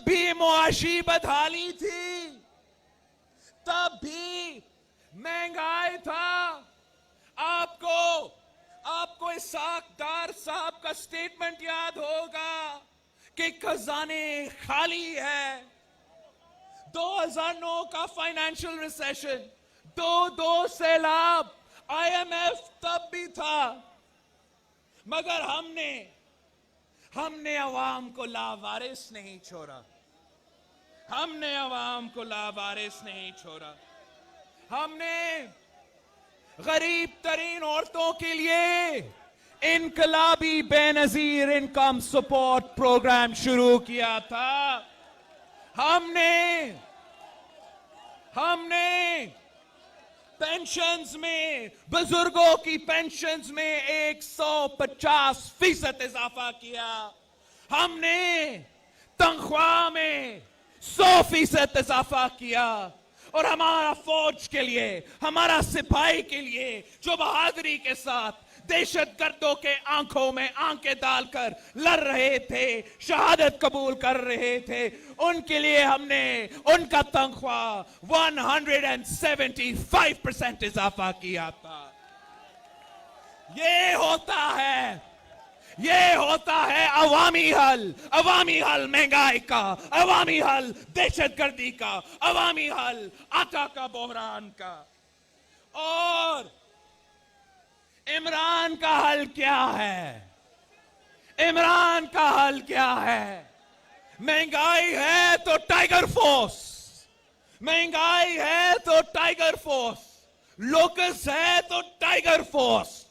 भी मुआशी बदहाली थी। तब भी महंगाई था। आपको इसाकदार साहब का स्टेटमेंट याद होगा कि खजाने खाली है। 2009 का फाइनेंशियल रिसेशन, 2 सैलाब, IMF तब भी था, मगर हमने अवाम को लावारिस नहीं छोड़ा। हमने गरीब तरीन औरतों के लिए इनकलाबी बेनजीर इनकम सपोर्ट प्रोग्राम शुरू किया था। हमने पेंशन्स में, बुजुर्गों की पेंशन्स में 150% इजाफा किया। हमने तनख्वाह में 100% इजाफा किया। और हमारा फौज के लिए, हमारा सिपाही के लिए जो बहादुरी के साथ दहशतगर्दों के आंखों में आंखें डालकर लड़ रहे थे, शहादत कबूल कर रहे थे, उनके लिए हमने उनका तनख्वाह 175% इजाफा किया था। ये होता है अवामी हल महंगाई का, अवामी हल दहशतगर्दी का, अवामी हल आटा का बहरान का। और इमरान का हल क्या है? इमरान का हल क्या है? महंगाई है तो टाइगर फोर्स, महंगाई है तो टाइगर फोर्स, लोकस है तो टाइगर फोर्स,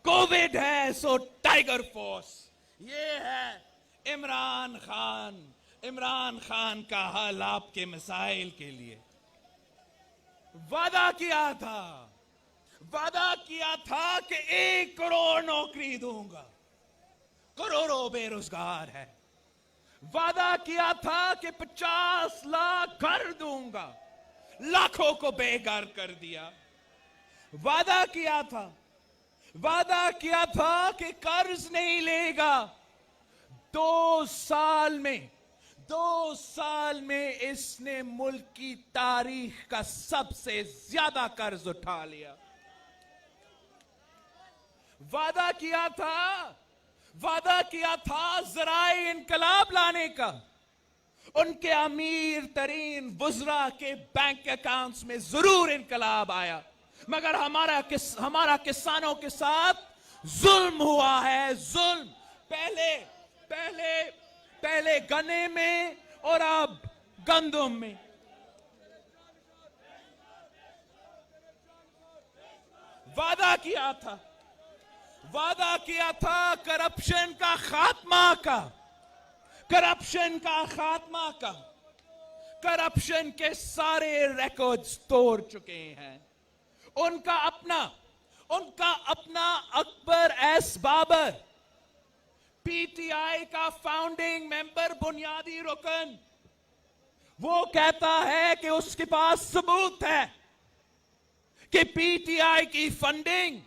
कोविड है सो टाइगर फोर्स। ये है इमरान खान का हल आपके मसाइल के लिए। वादा किया था कि 1 करोड़ नौकरी दूंगा, करोड़ों बेरोजगार है। वादा किया था कि 50 लाख घर दूंगा, लाखों को बेघर कर दिया। वादा किया था कि कर्ज नहीं लेगा। 2 साल में इसने मुल्क की तारीख का सबसे ज्यादा कर्ज उठा लिया। वादा किया था ज़राए इनकलाब लाने का। उनके अमीर तरीन वुज़रा के बैंक अकाउंट्स में जरूर इनकलाब आया, मगर हमारा किसानों के साथ जुल्म हुआ है। जुल्म पहले गन्ने में और अब गंदम में। वादा किया था करप्शन का खात्मा का। करप्शन के सारे रिकॉर्ड्स तोड़ चुके हैं। उनका अपना अकबर एस बाबर, पीटीआई का फाउंडिंग मेंबर, बुनियादी रुकन, वो कहता है कि उसके पास सबूत है कि पीटीआई की फंडिंग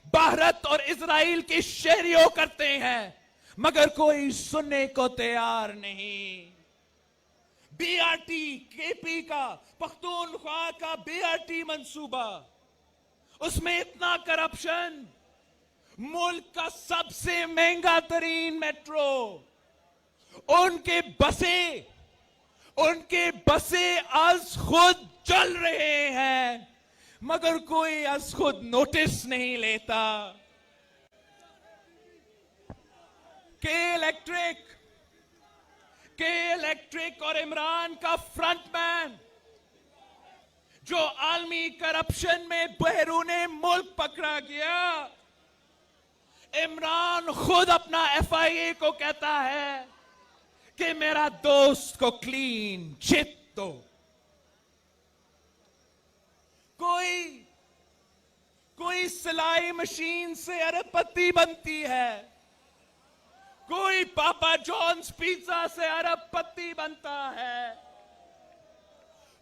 भारत और इजराइल के शहरियों करते हैं, मगर कोई सुनने को तैयार नहीं। बीआरटी केपी का, पख्तूनख्वा का बीआरटी मंसूबा, उसमें इतना करप्शन। मुल्क का सबसे महंगा तरीन मेट्रो, उनके बसें आज खुद चल रहे हैं, मगर कोई आज खुद नोटिस नहीं लेता। के इलेक्ट्रिक और इमरान का फ्रंटमैन जो आलमी करप्शन में बहरूने मुल्क पकड़ा गया, इमरान खुद अपना एफआईए को कहता है कि मेरा दोस्त को क्लीन चिट दो। कोई सिलाई मशीन से अरबपति बनती है, कोई पापा जॉन्स पिज्जा से अरबपति बनता है।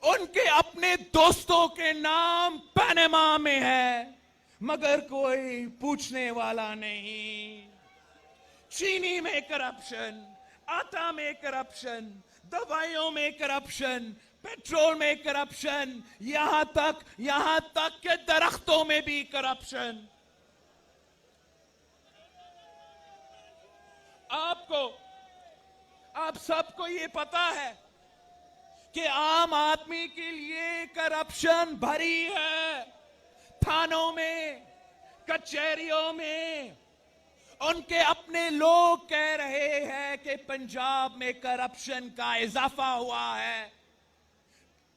उनके अपने दोस्तों के नाम पनामा में है, मगर कोई पूछने वाला नहीं। चीनी में करप्शन, आटा में करप्शन, दवाइयों में करप्शन, पेट्रोल में करप्शन, यहां तक के दरख्तों में भी करप्शन। आप सबको ये पता है कि आम आदमी के लिए करप्शन भरी है। थानों में, कचहरियों में उनके अपने लोग कह रहे हैं कि पंजाब में करप्शन का इजाफा हुआ है।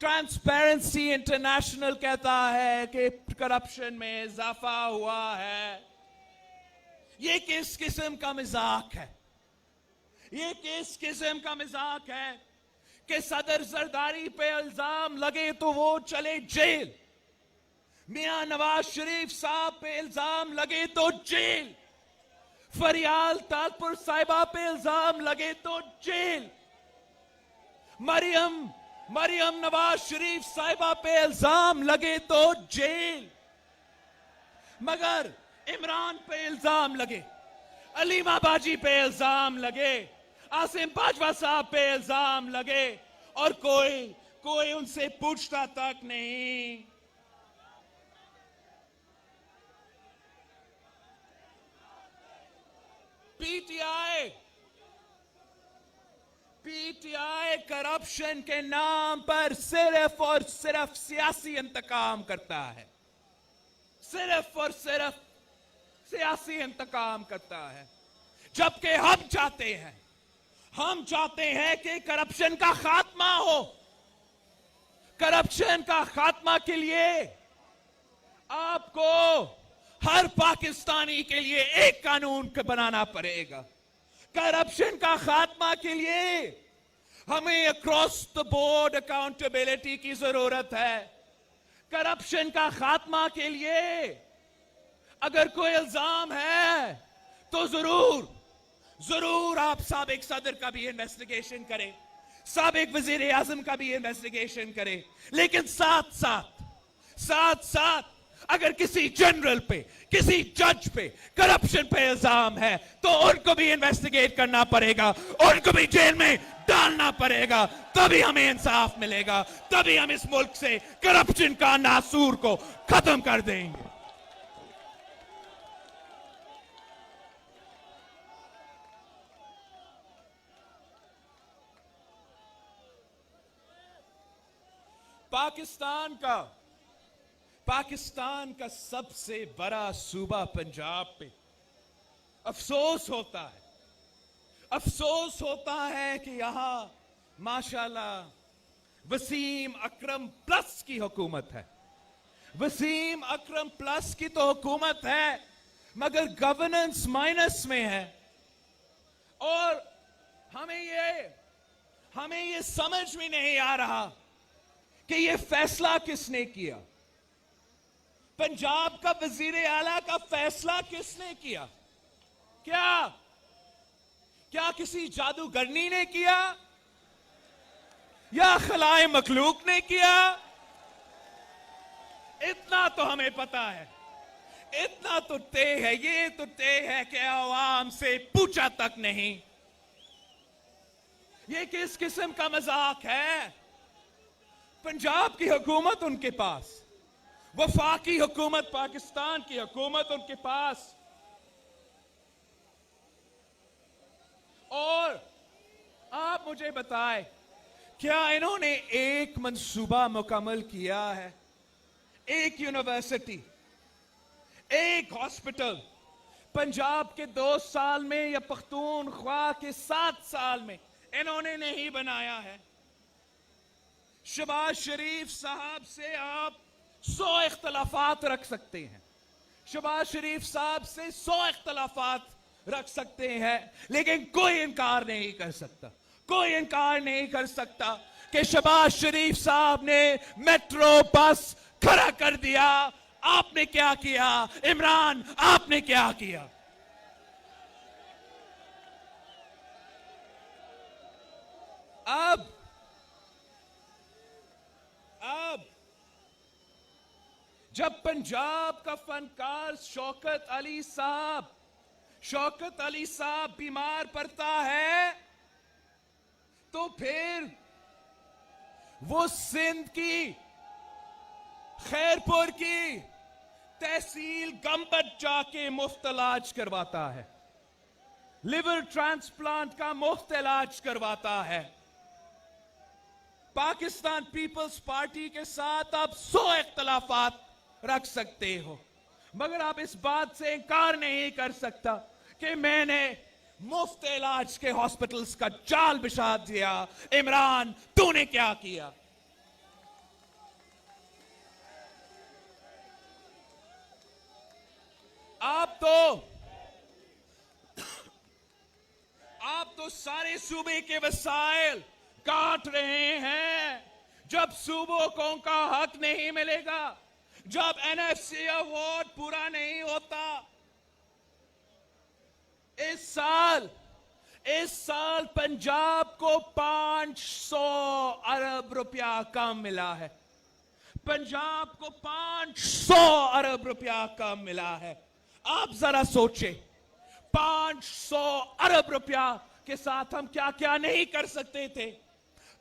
ट्रांसपेरेंसी इंटरनेशनल कहता है कि करप्शन में इजाफा हुआ है। ये किस किस्म का मजाक है? ये किस किस्म का मजाक है कि सदर जरदारी पे इल्जाम लगे तो वो चले जेल, मियां नवाज शरीफ साहब पे इल्जाम लगे तो जेल, फरियाल ताजपुर साहिबा पे इल्जाम लगे तो जेल, मरियम नवाज शरीफ साहिबा पे इल्जाम लगे तो जेल, मगर इमरान पे इल्जाम लगे, अलीमा बाजी पे इल्जाम लगे, आसिम बाजवा साहब पे इल्जाम लगे और कोई उनसे पूछता तक नहीं। पीटीआई करप्शन के नाम पर सिर्फ और सिर्फ सियासी इंतकाम करता है, सिर्फ और सिर्फ सियासी इंतकाम करता है। जबकि हम चाहते हैं कि करप्शन का खात्मा हो। करप्शन का खात्मा के लिए आपको हर पाकिस्तानी के लिए एक कानून बनाना पड़ेगा। करप्शन का खात्मा के लिए हमें अक्रॉस द बोर्ड अकाउंटेबिलिटी की जरूरत है। करप्शन का खात्मा के लिए अगर कोई इल्जाम है तो जरूर आप साबिक सदर का भी इन्वेस्टिगेशन करें, साबिक वजीर आजम का भी इन्वेस्टिगेशन करें, लेकिन साथ साथ अगर किसी जनरल पे, किसी जज पे करप्शन पे इल्जाम है तो उनको भी इन्वेस्टिगेट करना पड़ेगा, उनको भी जेल में डालना पड़ेगा। तभी हमें इंसाफ मिलेगा, तभी हम इस मुल्क से करप्शन का नासूर को खत्म कर देंगे। पाकिस्तान का सबसे बड़ा सूबा पंजाब पे अफसोस होता है कि यहां माशाल्लाह वसीम अकरम प्लस की हुकूमत है। वसीम अकरम प्लस की तो हुकूमत है मगर गवर्नेंस माइनस में है। और हमें ये समझ में नहीं आ रहा कि ये फैसला किसने किया। पंजाब का वजीर आला का फैसला किसने किया? क्या किसी जादूगरनी ने किया या खलाए मखलूक ने किया? इतना तो हमें पता है, इतना तो तय है, ये तो तय है कि आवाम से पूछा तक नहीं। ये किस किस्म का मजाक है? पंजाब की हुकूमत उनके पास, वफाकी हुकूमत, पाकिस्तान की हुकूमत उनके पास, और आप मुझे बताएं क्या इन्होंने एक मंसूबा मुकम्मल किया है? एक यूनिवर्सिटी, एक हॉस्पिटल पंजाब के 2 साल में या पख्तूनख्वा के 7 साल में इन्होंने नहीं बनाया है। शहबाज शरीफ साहब से आप 100 इख्तलाफात रख सकते हैं, शहबाज शरीफ साहब से 100 इख्तलाफात रख सकते हैं, लेकिन कोई इनकार नहीं कर सकता कि शहबाज शरीफ साहब ने मेट्रो बस खड़ा कर दिया। आपने क्या किया? इमरान, आपने क्या किया? अब जब पंजाब का फनकार शौकत अली साहब बीमार पड़ता है तो फिर वो सिंध की खैरपुर की तहसील गंबद जाके मुफ्त इलाज करवाता है, लिवर ट्रांसप्लांट का मुफ्त इलाज करवाता है। पाकिस्तान पीपल्स पार्टी के साथ आप 100 इख्तलाफात रख सकते हो, मगर आप इस बात से इनकार नहीं कर सकता कि मैंने मुफ्त इलाज के हॉस्पिटल्स का जाल बिछा दिया। इमरान, तूने क्या किया? आप तो सारे सूबे के वसाइल काट रहे हैं। जब सूबों को उनका हक नहीं मिलेगा, जब NFC अवार्ड पूरा नहीं होता। इस साल पंजाब को 500 अरब रुपया कम मिला है। पंजाब को 500 अरब रुपया कम मिला है। आप जरा सोचें, 500 अरब रुपया के साथ हम क्या क्या नहीं कर सकते थे।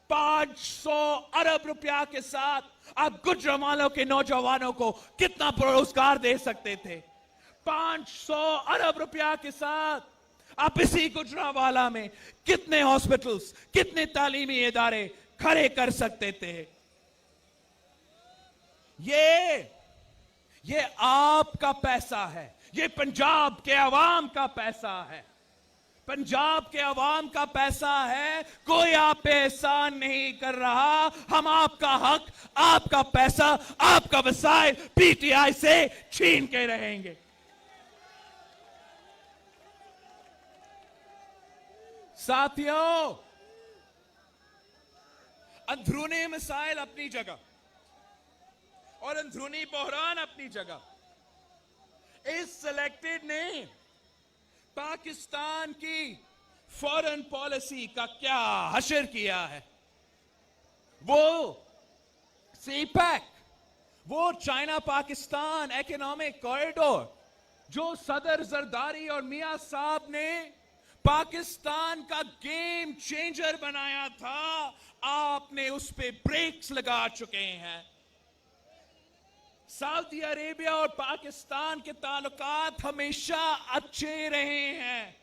500 अरब रुपया के साथ आप गुजरांवालों के नौजवानों को कितना रोजगार दे सकते थे। 500 अरब रुपया के साथ आप इसी गुजरांवाला में कितने हॉस्पिटल्स, कितने तालीमी इदारे खड़े कर सकते थे। ये आपका पैसा है, ये पंजाब के अवाम का पैसा है। पंजाब के अवाम का पैसा है। कोई आप पे एहसान नहीं कर रहा। हम आपका हक, आपका पैसा, आपका वसाइल पीटीआई से छीन के रहेंगे। साथियों, अंदरूनी मसाइल अपनी जगह और अंदरूनी बहरान अपनी जगह। इस सिलेक्टेड ने पाकिस्तान की फॉरेन पॉलिसी का क्या हशर किया है। वो सीपैक, वो चाइना पाकिस्तान इकोनॉमिक कॉरिडोर जो सदर जरदारी और मियां साहब ने पाकिस्तान का गेम चेंजर बनाया था, आपने उस पे ब्रेक्स लगा चुके हैं। सऊदी अरेबिया और पाकिस्तान के ताल्लुकात हमेशा अच्छे रहे हैं,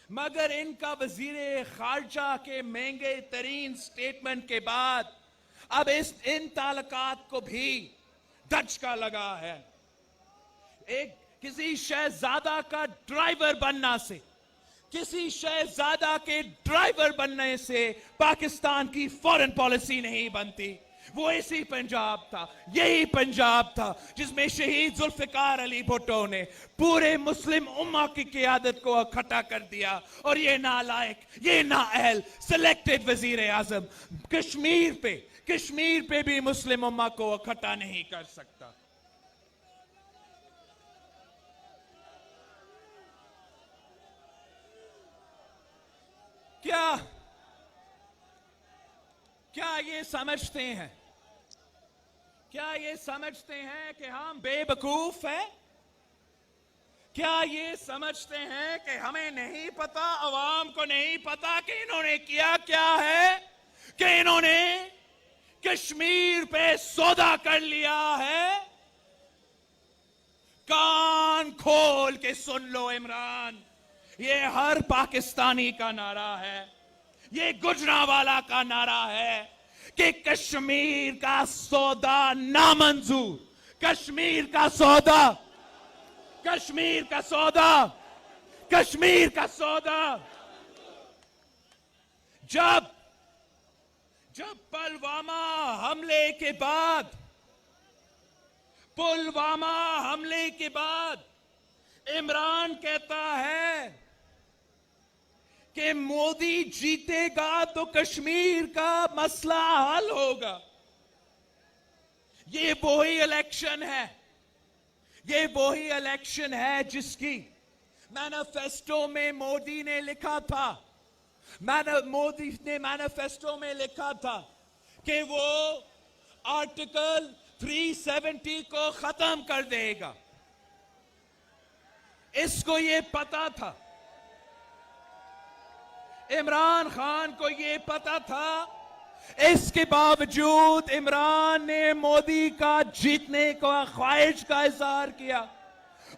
मगर इनका वजीर खारजा के महंगे तरीन स्टेटमेंट के बाद अब इन ताल्लुकात को भी धचका लगा है। किसी शहजादा का ड्राइवर बनना से, किसी शहजादा के ड्राइवर बनने से पाकिस्तान की फॉरेन पॉलिसी नहीं बनती। वो इसी पंजाब था, यही पंजाब था जिसमें शहीद जुल्फिकार अली भुट्टो ने पूरे मुस्लिम उम्मा की क़ियादत को इकट्ठा कर दिया। और ये नालायक, ये नाअहल सिलेक्टेड वजीर आजम कश्मीर पे भी मुस्लिम उम्मा को इकट्ठा नहीं कर सकता। क्या ये समझते हैं, क्या ये समझते हैं कि हम बेवकूफ हैं? क्या ये समझते हैं कि हमें नहीं पता, अवाम को नहीं पता कि इन्होंने किया क्या है, कि इन्होंने कश्मीर पे सौदा कर लिया है? कान खोल के सुन लो इमरान, ये हर पाकिस्तानी का नारा है, ये गुजरांवाला का नारा है कि कश्मीर का सौदा नामंजूर, कश्मीर का सौदा, कश्मीर का सौदा, कश्मीर का सौदा। जब पुलवामा हमले के बाद इमरान कहता है कि मोदी जीतेगा तो कश्मीर का मसला हल होगा, ये वही इलेक्शन है जिसकी मैनिफेस्टो में मोदी ने लिखा था, मोदी ने मैनिफेस्टो में लिखा था कि वो आर्टिकल 370 को खत्म कर देगा। इसको ये पता था, इमरान खान को ये पता था। इसके बावजूद इमरान ने मोदी का जीतने का ख्वाहिश का इजहार किया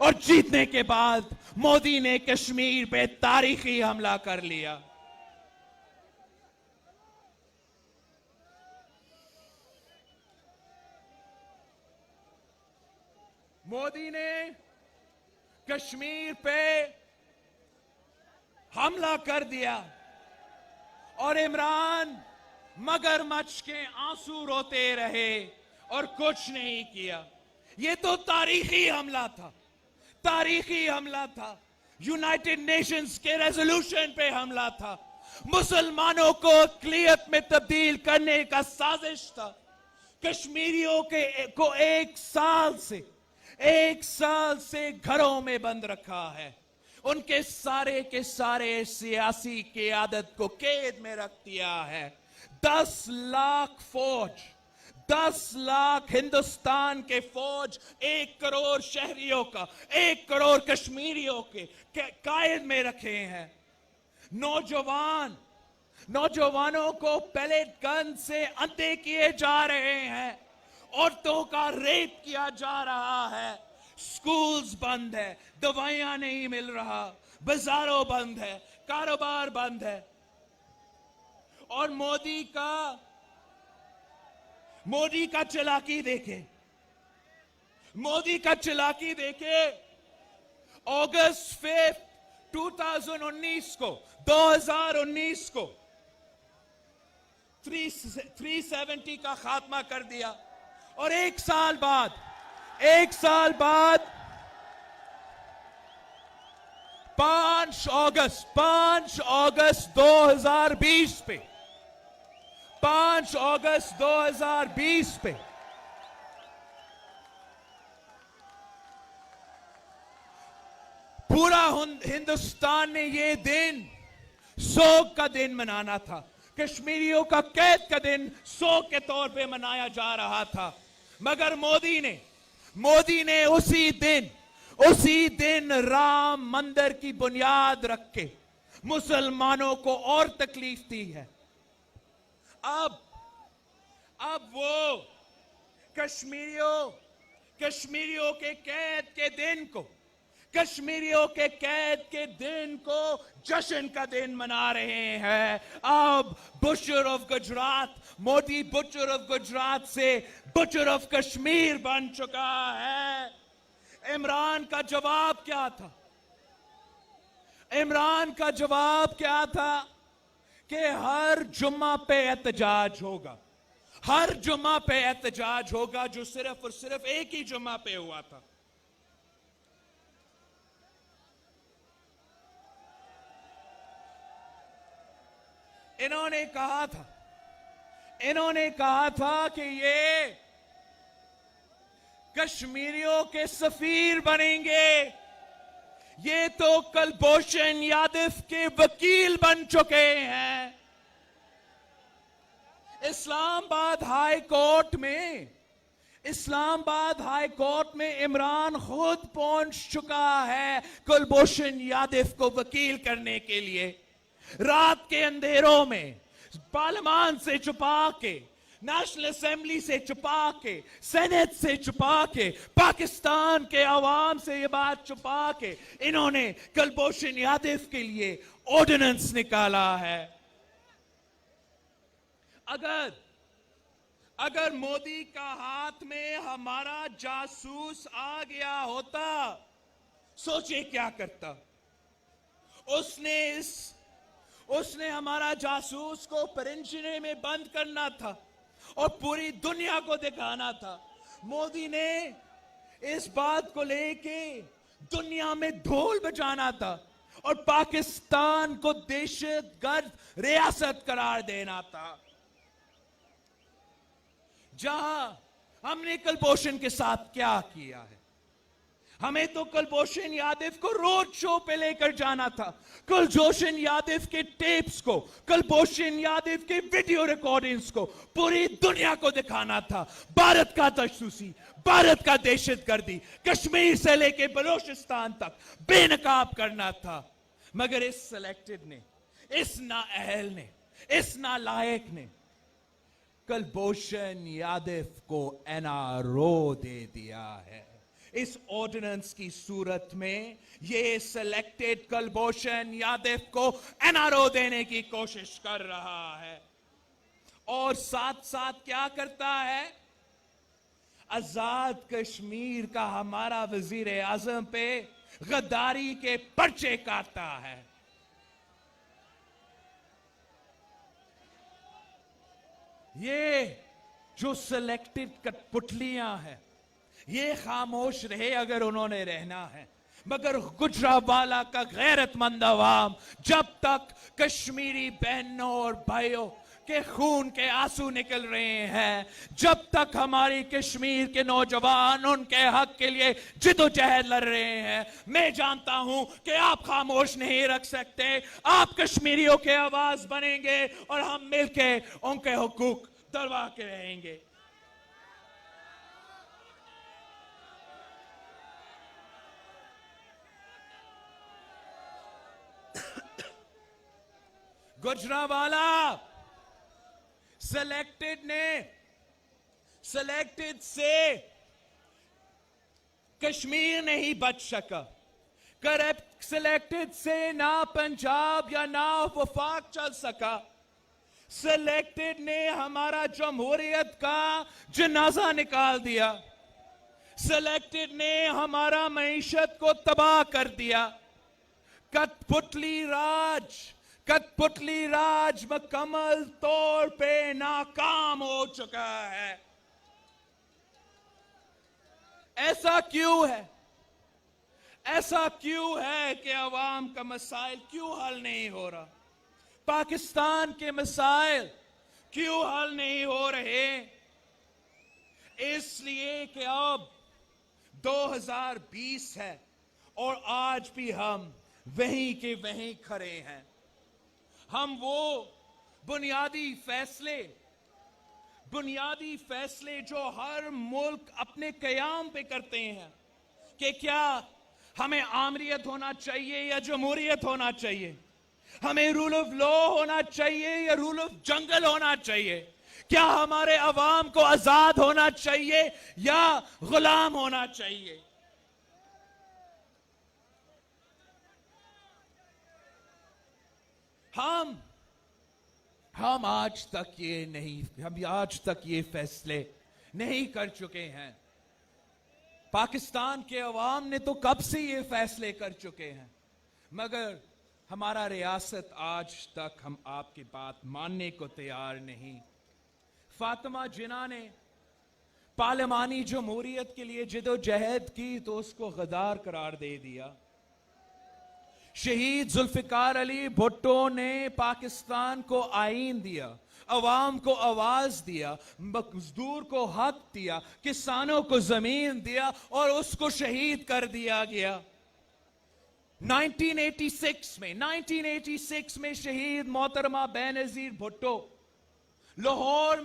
और जीतने के बाद मोदी ने कश्मीर पे तारीखी हमला कर लिया। मोदी ने कश्मीर पे हमला कर दिया और इमरान मगरमच्छ के आंसू रोते रहे और कुछ नहीं किया। ये तो तारीखी हमला था, तारीखी हमला था, यूनाइटेड नेशंस के रेजोल्यूशन पे हमला था, मुसलमानों को अक़लियत में तब्दील करने का साजिश था। कश्मीरियों को एक साल से घरों में बंद रखा है, उनके सारे के सारे सियासी क़यादत को कैद में रख दिया है। 10 लाख फौज, 10 लाख हिंदुस्तान के फौज 1 करोड़ शहरियों का, 1 करोड़ कश्मीरियों के कैद में रखे हैं। नौजवानों को पैलेट गन से अंधे किए जा रहे हैं, औरतों का रेप किया जा रहा है, स्कूल्स बंद है, दवाइयां नहीं मिल रहा, बाजारों बंद है, कारोबार बंद है। और मोदी का चालाकी देखे। अगस्त 5 2019 को 370 का खात्मा कर दिया, और एक साल बाद 5 अगस्त 2020 पे 5 अगस्त 2020 पे पूरा हिंदुस्तान ने ये दिन शोक का दिन मनाना था। कश्मीरियों का कैद का दिन शोक के तौर पे मनाया जा रहा था, मगर मोदी ने उसी दिन राम मंदिर की बुनियाद रख के मुसलमानों को और तकलीफ दी है। अब वो कश्मीरियों के कैद के दिन को जश्न का दिन मना रहे हैं। अब मोदी बुचर ऑफ गुजरात से बुचर ऑफ कश्मीर बन चुका है। इमरान का जवाब क्या था कि हर जुम्मा पे एहतजाज होगा, जो सिर्फ और सिर्फ एक ही जुम्मा पे हुआ था। इन्होंने कहा था कि ये कश्मीरियों के सफीर बनेंगे। ये तो कुलभूषण यादव के वकील बन चुके हैं। इस्लामाबाद हाई कोर्ट में इमरान खुद पहुंच चुका है कुलभूषण यादव को वकील करने के लिए। रात के अंधेरों में पार्लियामेंट से छुपा के, नेशनल असेंबली से छुपा के, सेनेट से छुपा के, पाकिस्तान के अवाम से ये बात छुपा के इन्होंने कुलभूषण यादव के लिए ऑर्डिनेंस निकाला है। अगर मोदी का हाथ में हमारा जासूस आ गया होता, सोचिए क्या करता। उसने हमारा जासूस को परिंजने में बंद करना था और पूरी दुनिया को दिखाना था। मोदी ने इस बात को लेके दुनिया में ढोल बजाना था और पाकिस्तान को दहशतगर्द रियासत करार देना था। जहां हमने कुलभूषण के साथ क्या किया है, हमें तो कुलभूषण यादव को रोड शो पे लेकर जाना था, कुलभूषण यादव के टेप्स को, कुलभूषण यादव के वीडियो रिकॉर्डिंग्स को पूरी दुनिया को दिखाना था। भारत का जासूसी, भारत का दहशतगर्दी कश्मीर से लेके बलूचिस्तान तक बेनकाब करना था। मगर इस सिलेक्टेड ने, इस नाअहल ने, इस नालायक ने कुलभूषण यादव को एनआरओ दे दिया है। इस ऑर्डिनेंस की सूरत में ये सिलेक्टेड कुलभूषण यादव को एनआरओ देने की कोशिश कर रहा है और साथ साथ क्या करता है, आजाद कश्मीर का हमारा वजीर आजम पे गद्दारी के पर्चे काटता है। ये जो सिलेक्टेड कठपुतलियां हैं, ये खामोश रहे अगर उन्होंने रहना है, मगर गुजरावाला का गैरतमंद अवाम जब तक कश्मीरी बहनों और भाइयों के खून के आंसू निकल रहे हैं, जब तक हमारी कश्मीर के नौजवान उनके हक के लिए जिदोजहद लड़ रहे हैं, मैं जानता हूं कि आप खामोश नहीं रख सकते। आप कश्मीरियों के आवाज बनेंगे और हम मिलके उनके हुकूक दरवा के रहेंगे। गुजरावाला सिलेक्टेड से कश्मीर नहीं बच सका। करप्ट सिलेक्टेड से ना पंजाब या ना वफाक चल सका। सिलेक्टेड ने हमारा जमहूरियत का जनाजा निकाल दिया। सिलेक्टेड ने हमारा मईशत को तबाह कर दिया। कठपुतली राज मुकम्मल तौर पे नाकाम हो चुका है। ऐसा क्यों है? ऐसा क्यों है कि अवाम का मसाइल क्यों हल नहीं हो रहा? पाकिस्तान के मसाइल क्यों हल नहीं हो रहे? इसलिए कि अब 2020 है और आज भी हम वहीं के वहीं खड़े हैं। हम वो बुनियादी फैसले जो हर मुल्क अपने कयाम पे करते हैं कि क्या हमें आमरीत होना चाहिए या जमहूरियत होना चाहिए, हमें रूल ऑफ लॉ होना चाहिए या रूल ऑफ जंगल होना चाहिए, क्या हमारे अवाम को आजाद होना चाहिए या गुलाम होना चाहिए। हम आज तक ये फैसले नहीं कर चुके हैं। पाकिस्तान के अवाम ने तो कब से ये फैसले कर चुके हैं, मगर हमारा रियासत आज तक हम आपकी बात मानने को तैयार नहीं। फातिमा जिन्ना ने पार्लिमानी जमहूरियत के लिए जिदोजहद की तो उसको गद्दार करार दे दिया। शहीद जुल्फिकार अली भुट्टो ने पाकिस्तान को आईन दिया, अवाम को आवाज दिया, मजदूर को हक दिया, किसानों को जमीन दिया और उसको शहीद कर दिया गया। 1986 में शहीद मोहतरमा बेनजीर भुट्टो लाहौर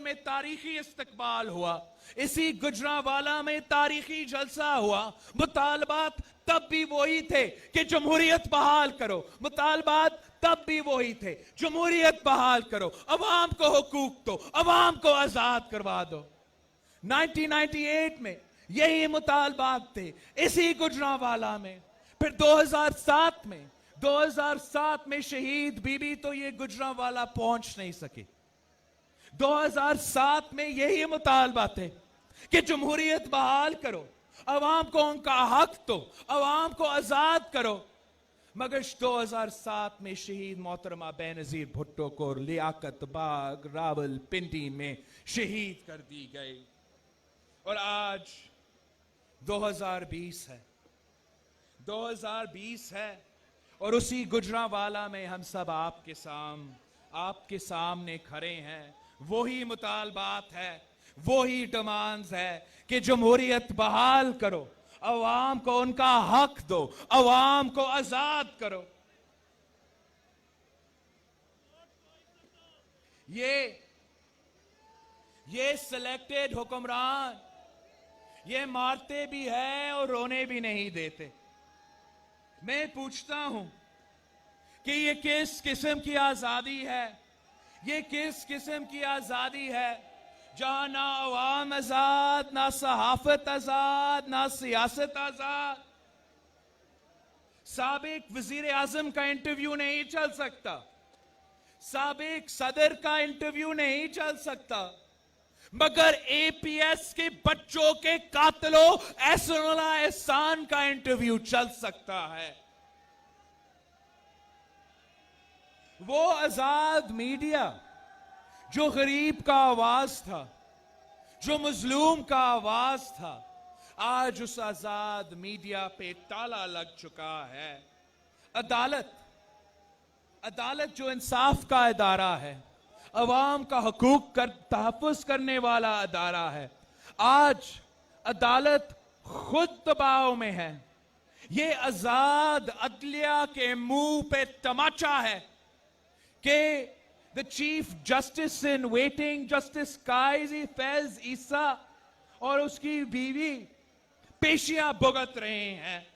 में तारीखी इस्तकबाल हुआ। इसी गुजरांवाला में तारीखी जलसा हुआ। मुतालबात तब भी वही थे कि जमहूरियत बहाल करो। मुतालबात तब भी वही थे, जमहूरियत बहाल करो, अवाम को हुकूक दो, अवाम को आजाद करवा दो। 1998 में यही मुतालबात थे इसी गुजरांवाला में। फिर 2007 में शहीद बीबी तो ये गुजरांवाला पहुंच नहीं सके। 2007 में यही मुतालबा थे कि जमहूरियत बहाल करो, अवाम को उनका हक दो, अवाम को आजाद करो। मगर 2007 में शहीद मोहतरमा बेनजीर भुट्टो को लियाकत बाग रावलपिंडी में शहीद कर दी गई। और आज 2020 है और उसी गुजरांवाला में हम सब आपके सामने खड़े हैं। वही मुतालबात है, वही डिमांड्स है कि जमहूरियत बहाल करो, अवाम को उनका हक दो, अवाम को आजाद करो। ये सिलेक्टेड हुक्मरान ये मारते भी हैं और रोने भी नहीं देते। मैं पूछता हूं कि ये किस किस्म की आजादी है? ये किस किस्म की आजादी है जहां ना अवाम आजाद, ना सहाफत आजाद, ना सियासत आजाद। साबिक वजीर आजम का इंटरव्यू नहीं चल सकता, साबिक सदर का इंटरव्यू नहीं चल सकता, मगर एपीएस के बच्चों के कातिलों एहसानुल्लाह एहसान का इंटरव्यू चल सकता है। वो आजाद मीडिया जो गरीब का आवाज था, जो मजलूम का आवाज था, आज उस आजाद मीडिया पे ताला लग चुका है। अदालत जो इंसाफ का इदारा है, अवाम का हकूक का तहफ़्फ़ुज़ करने वाला अदारा है, आज अदालत खुद दबाव में है। ये आजाद अदलिया के मुंह पे तमाचा है कि the chief justice in waiting justice Qazi Faez Isa और उसकी बीवी पेशियां भुगत रहे हैं।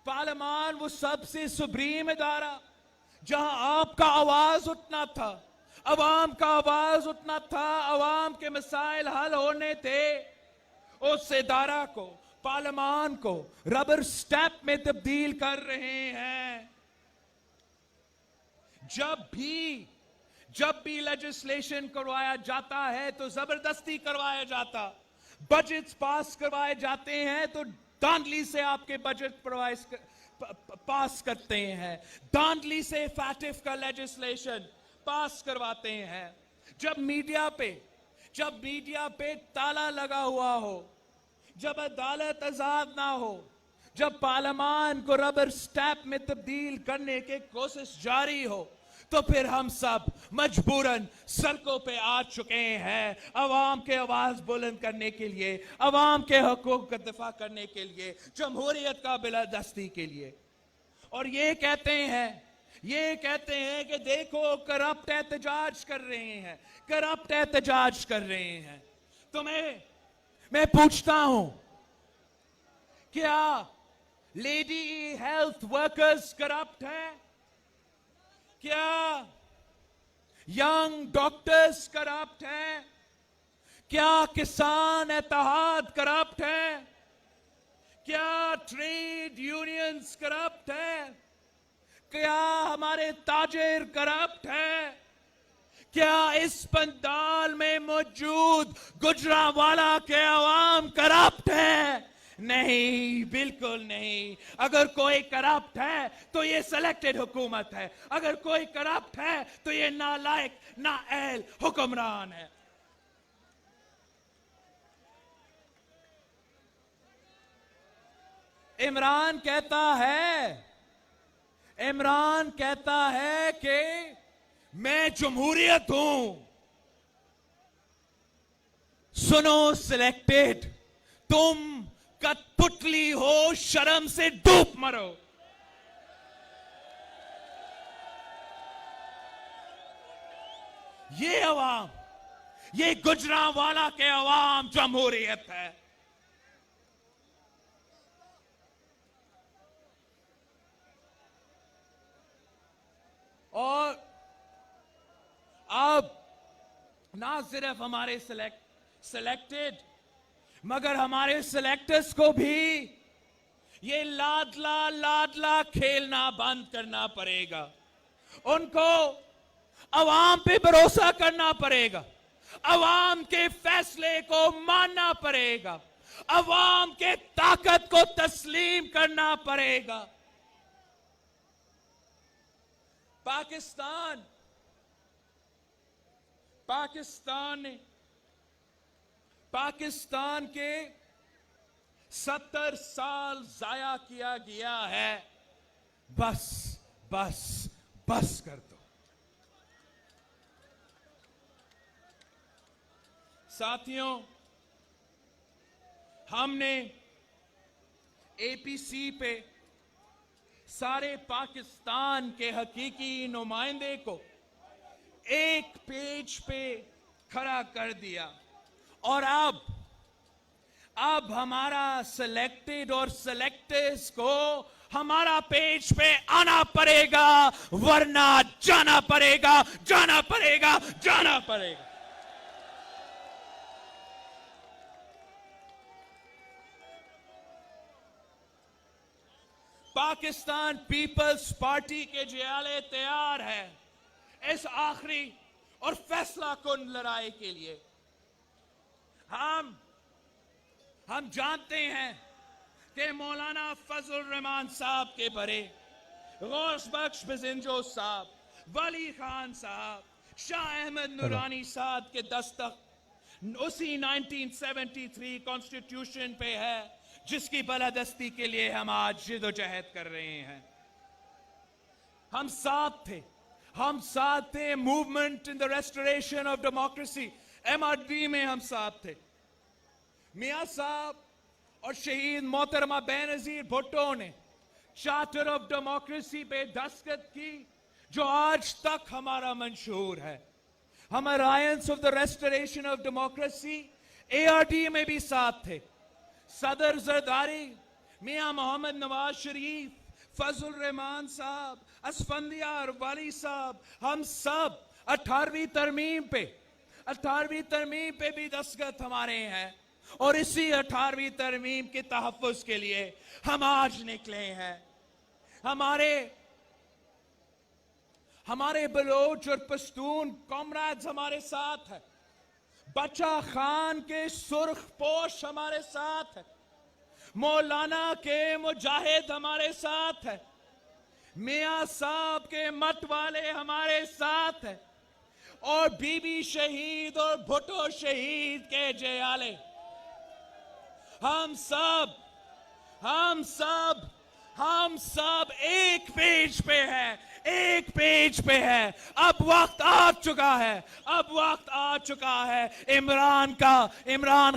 पार्लियामान वो सबसे सुप्रीम इदारा जहां आपका आवाज उठना था, अवाम का आवाज उठना था, अवाम के मसाइल हल होने थे, उस इदारा को, पार्लियामान को रबर स्टैंप में तब्दील कर रहे हैं। जब भी लेजिस्लेशन करवाया जाता है तो जबरदस्ती करवाया जाता, बजट पास करवाए जाते हैं तो धांधली से आपके बजट पास करते हैं, धांधली से फैटिफ का लेजिस्लेशन पास करवाते हैं। जब मीडिया पे ताला लगा हुआ हो, जब अदालत आजाद ना हो, जब पार्लियामान को रबर स्टैंप में तब्दील करने की कोशिश जारी हो, तो फिर हम सब मजबूरन सड़कों पे आ चुके हैं अवाम के आवाज बुलंद करने के लिए, अवाम के हकूक का दिफा करने के लिए, जमहूरियत का बिलादस्ती के लिए। और ये कहते हैं कि देखो करप्ट एहतजाज कर रहे हैं, तो मैं पूछता हूं, क्या लेडी हेल्थ वर्कर्स करप्ट हैं? क्या यंग डॉक्टर्स करप्ट हैं? क्या किसान इत्तेहाद करप्ट हैं? क्या ट्रेड यूनियंस करप्ट हैं? क्या हमारे ताजिर करप्ट हैं? क्या इस पंडाल में मौजूद गुजरांवाला के अवाम करप्ट है? नहीं, बिल्कुल नहीं। अगर कोई करप्ट है तो ये सिलेक्टेड हुकूमत है, अगर कोई करप्ट है तो ये नालायक नाअहल हुक्मरान है। इमरान कहता है कि मैं जमहूरियत हूं। सुनो सिलेक्टेड, तुम कठपुतली हो, शर्म से डूब मरो। ये अवाम, ये गुजरांवाला के अवाम जमहूरियत है। और अब ना सिर्फ हमारे सिलेक्टेड मगर हमारे सिलेक्टर्स को भी ये लाडला खेलना बंद करना पड़ेगा। उनको अवाम पे भरोसा करना पड़ेगा, अवाम के फैसले को मानना पड़ेगा, अवाम के ताकत को तस्लीम करना पड़ेगा। पाकिस्तान के 70 साल जाया किया गया है। बस कर दो। साथियों, हमने एपीसी पे सारे पाकिस्तान के हकीकी नुमाइंदे को एक पेज पे खड़ा कर दिया और अब हमारा सिलेक्टेड और सिलेक्टर्स को हमारा पेज पे आना पड़ेगा, वरना जाना पड़ेगा। पाकिस्तान पीपल्स पार्टी के जियाले तैयार है इस आखिरी और फैसला कुन लड़ाई के लिए। हम जानते हैं कि मौलाना फजल रहमान साहब के बड़े, गौस बख्श बिजिंजो साहब, वली खान साहब, शाह अहमद नूरानी साहब के दस्तक उसी 1973 कॉन्स्टिट्यूशन पे है जिसकी बलादस्ती के लिए हम आज जिदोजहद कर रहे हैं। हम साथ थे movement in the restoration of democracy, MRD में हम साथ थे। मियां साहब और शहीद मोहतरमा बेनजीर भुट्टो ने चार्टर ऑफ डेमोक्रेसी पे दस्तखत की, जो आज तक हमारा मंशूर है। हम alliance of the restoration of democracy ARD में भी साथ थे। सदर जरदारी, मियां मोहम्मद नवाज शरीफ, फजल रहमान साहब, असफंदिया वाली साहब, हम सब 18वीं तरमीम पे भी दस्तखत हमारे हैं। और इसी 18वीं तरमीम के तहफ्फुज़ के लिए हम आज निकले हैं। हमारे बलोच और पश्तून कॉमरेड्स हमारे साथ है। बच्चा खान के सुर्ख पोश हमारे साथ है। मौलाना के मुजाहिद हमारे साथ है। मियां साहब के मत वाले हमारे साथ है। और बीबी शहीद और भुट्टो शहीद के जयाले, हम सब एक पेज पे है। अब वक्त आ चुका है इमरान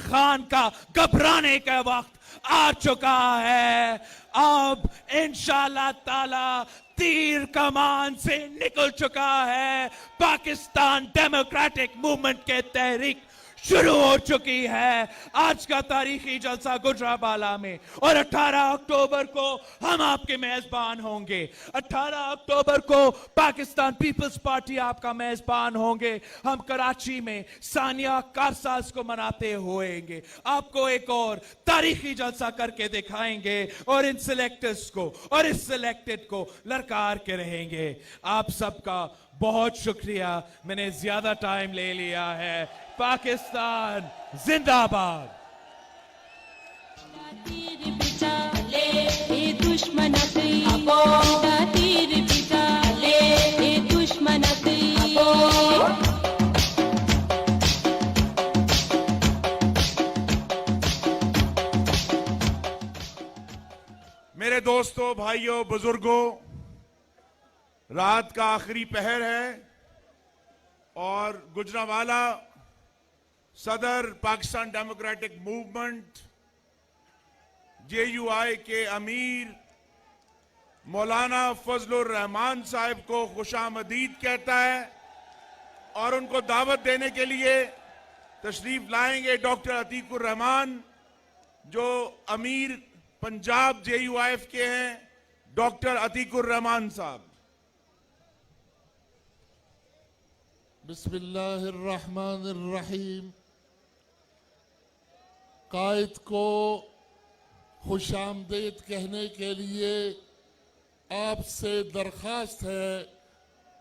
खान का घबराने का वक्त आ चुका है। अब इंशाअल्लाह ताला तीर कमान से निकल चुका है। पाकिस्तान डेमोक्रेटिक मूवमेंट के तहरीक शुरू हो चुकी है। आज का तारीखी जलसा गुजरावाला में, और 18 अक्टूबर को हम आपके मेजबान होंगे। 18 अक्टूबर को पाकिस्तान पीपल्स पार्टी आपका मेजबान होंगे। हम कराची में सानिया कारसाज को मनाते होएंगे। आपको एक और तारीखी जलसा करके दिखाएंगे और इन सिलेक्टर्स को और इस सिलेक्टेड को ललकार के रहेंगे। आप सबका बहुत शुक्रिया, मैंने ज्यादा टाइम ले लिया है। पाकिस्तान जिंदाबाद। तीर पिता ले ए दुश्मन तीर पिता ले ए दुश्मन मेरे दोस्तों, भाइयों, बुजुर्गों, रात का आखिरी पहर है और गुजरावाला सदर पाकिस्तान डेमोक्रेटिक मूवमेंट JUI के अमीर मौलाना फजलुर रहमान साहब को खुशामदीद कहता है और उनको दावत देने के लिए तशरीफ लाएंगे डॉक्टर अतीकुर रहमान, जो अमीर पंजाब JUIF के हैं। डॉक्टर अतीकुर रहमान साहब। बिस्मिल्लाहिर्रहमानिर्रहीम। कायद को खुशामदीद कहने के लिए आपसे दरख्वास्त है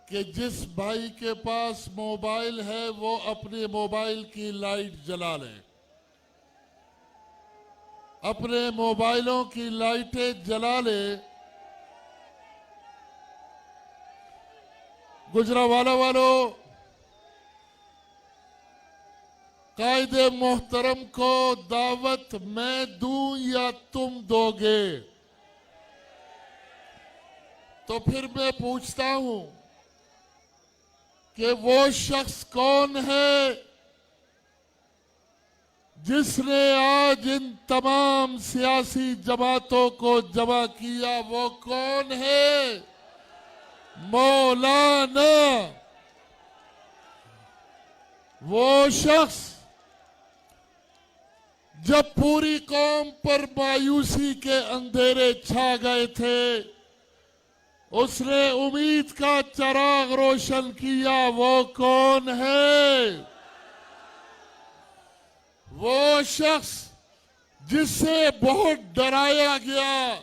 कि जिस भाई के पास मोबाइल है वो अपने मोबाइल की लाइट जला लें। अपने मोबाइलों की लाइटें जला लें। गुजरावाला वालों, कायदे मोहतरम को दावत मैं दूं या तुम दोगे? तो फिर मैं पूछता हूं कि वो शख्स कौन है जिसने आज इन तमाम सियासी जमातों को जमा किया? वो कौन है? मौलाना। वो शख्स जब पूरी कौम पर मायूसी के अंधेरे छा गए थे, उसने उम्मीद का चिराग रोशन किया। वो कौन है? वो शख्स जिससे बहुत डराया गया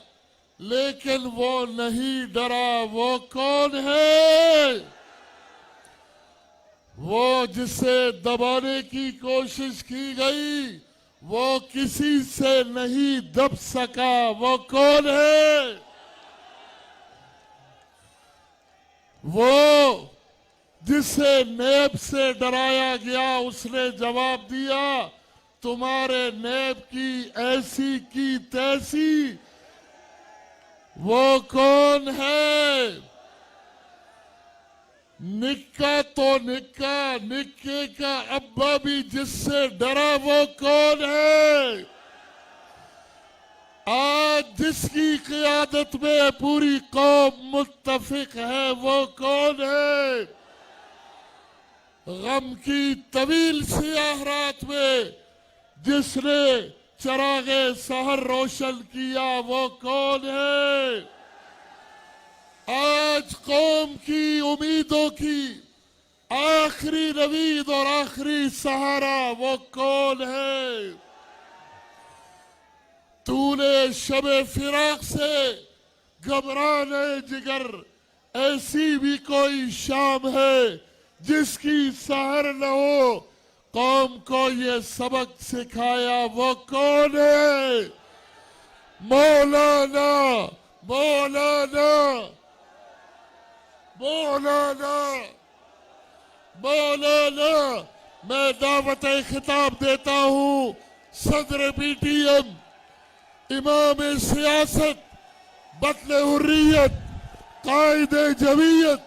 लेकिन वो नहीं डरा। वो कौन है? वो जिसे दबाने की कोशिश की गई, वो किसी से नहीं दब सका। वो कौन है? वो जिसे नैब से डराया गया, उसने जवाब दिया तुम्हारे नैब की ऐसी की तैसी। वो कौन है? निक्का तो निक्का, निक्के का अब्बा भी जिससे डरा वो कौन है? आज जिसकी क़ियादत में पूरी कौम मुत्तफिक है वो कौन है? गम की तवील सियाह रात में जिसने चरागे सहर रोशन किया वो कौन है? आज कौम की उम्मीदों की आखिरी नवीद और आखिरी सहारा वो कौन है? तूने शबे फिराक से घबराने जिगर ऐसी भी कोई शाम है जिसकी सहर न हो कौम को ये सबक सिखाया वो कौन है? मौलाना, मौलाना, मौलाना, मौलाना। मैं दावत खिताब देता हूँ सदर पीटीएम, इमाम सियासत, बतले हुर्रियत, कायदे जमीयत,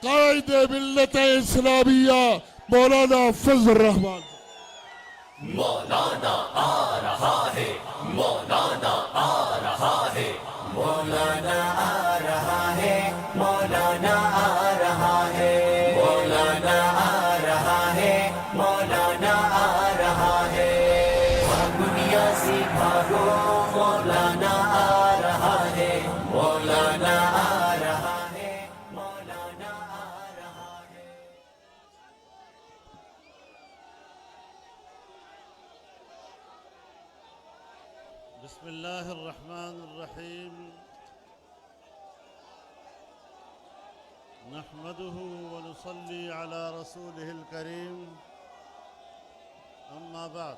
कायदे मिल्लत इस्लामिया मौलाना फजल रहमान। मौलाना आ रहा है, मौलाना आ रहा है, मौलाना आ रहा है, मौलाना आ रहा है, मौलाना आ रहा है, मौलाना आ रहा है। दुनिया से भागो, मौलाना आ रहा है, मौलाना आ रहा है, मौलाना आ रहा है। बिस्मिल्लाहिर्रहमानिर्रहीम। नहमदुहु व नुसल्ली अला रसूलिहिल करीम। अम्मा बाद।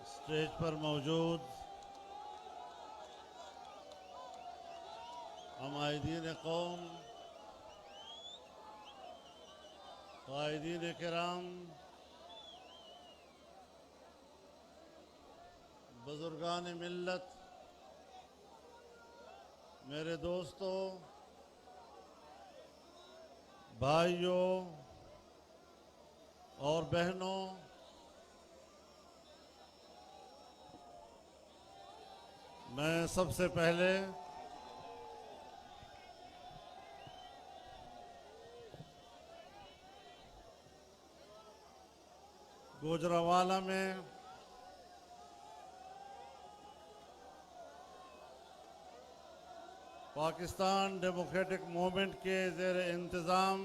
स्टेज पर मौजूद हमायदीन कौम, कायदीन किराम, बुजुर्गान मिल्लत, मेरे दोस्तों, भाइयों और बहनों, मैं सबसे पहले गुजरांवाला में पाकिस्तान डेमोक्रेटिक मूवमेंट के ज़ेर इंतज़ाम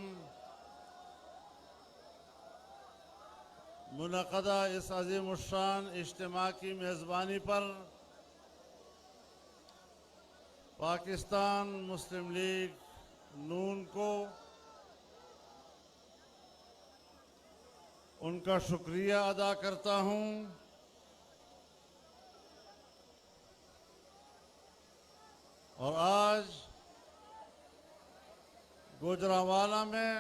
मुनक़दा इस अज़ीमुश्शान इज्तिमा की मेज़बानी पर पाकिस्तान मुस्लिम लीग नून को उनका शुक्रिया अदा करता हूं। और आज गुजरांवाला में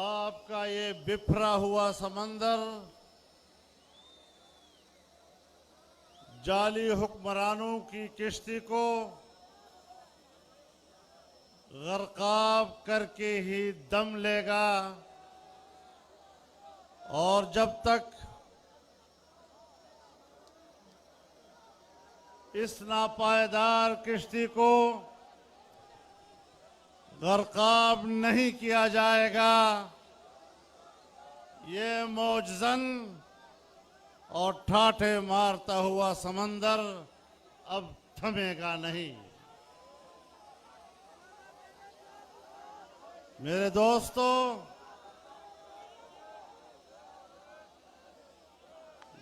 आपका ये बिखरा हुआ समंदर जाली हुक्मरानों की किश्ती को गर्काब करके ही दम लेगा। और जब तक इस नापायदार किश्ती को गर्काब नहीं किया जाएगा, ये मौजज़न और ठाठे मारता हुआ समंदर अब थमेगा नहीं। मेरे दोस्तों,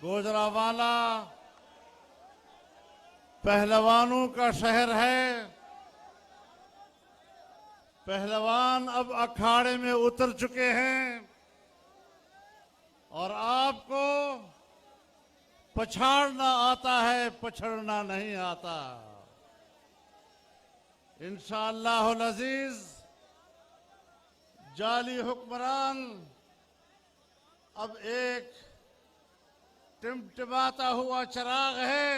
गुजरांवाला पहलवानों का शहर है। पहलवान अब अखाड़े में उतर चुके हैं और आपको पछाड़ना आता है, पछड़ना नहीं आता। इंशाअल्लाहुल अजीज जाली हुक्मरान अब एक टिमटिमाता हुआ चिराग है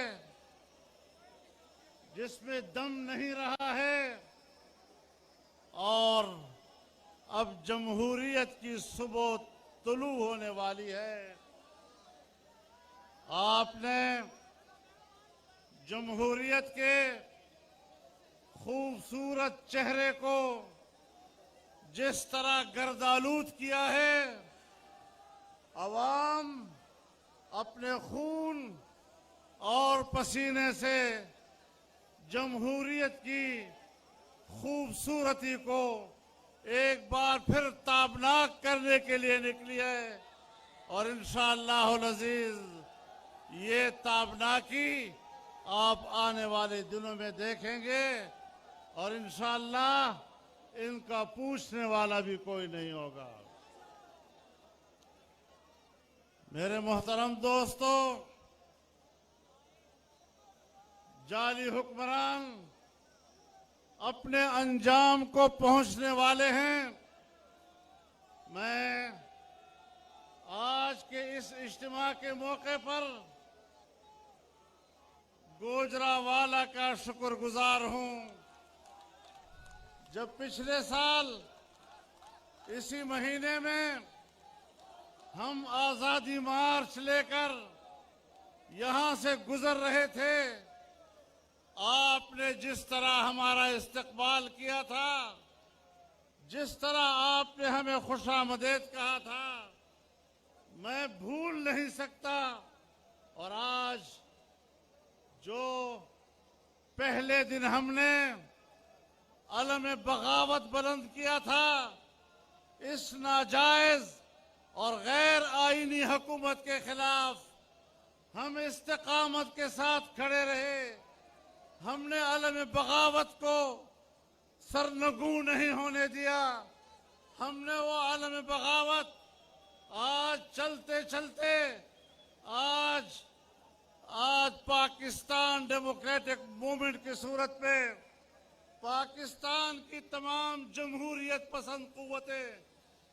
जिसमें दम नहीं रहा है और अब जमहूरियत की सुबह तुलू होने वाली है। आपने जमहूरियत के खूबसूरत चेहरे को जिस तरह गर्दालूद किया है, अवाम अपने खून और पसीने से जमहूरियत की खूबसूरती को एक बार फिर ताबनाक करने के लिए निकली है और इंशाअल्लाहुल अजीज ये ताबनाकी आप आने वाले दिनों में देखेंगे और इंशाअल्लाह इनका पूछने वाला भी कोई नहीं होगा। मेरे मोहतरम दोस्तों, जाली हुक्मरान अपने अंजाम को पहुंचने वाले हैं। मैं आज के इस इज्तिमा के मौके पर गोजरावाला का शुक्रगुजार हूं। जब पिछले साल इसी महीने में हम आजादी मार्च लेकर यहां से गुजर रहे थे, आपने जिस तरह हमारा इस्तकबाल किया था, जिस तरह आपने हमें खुशामदीद कहा था, मैं भूल नहीं सकता। और आज जो पहले दिन हमने अलम बगावत बुलंद किया था, इस नाजायज और गैर आईनी हुकूमत के खिलाफ हम इस्तेकामत के साथ खड़े रहे। हमने अलम बगावत को सरनगू नहीं होने दिया। हमने वो अलम बगावत आज चलते चलते आज पाकिस्तान डेमोक्रेटिक मूवमेंट की सूरत में पाकिस्तान की तमाम जमहूरियत पसंद कुव्वतें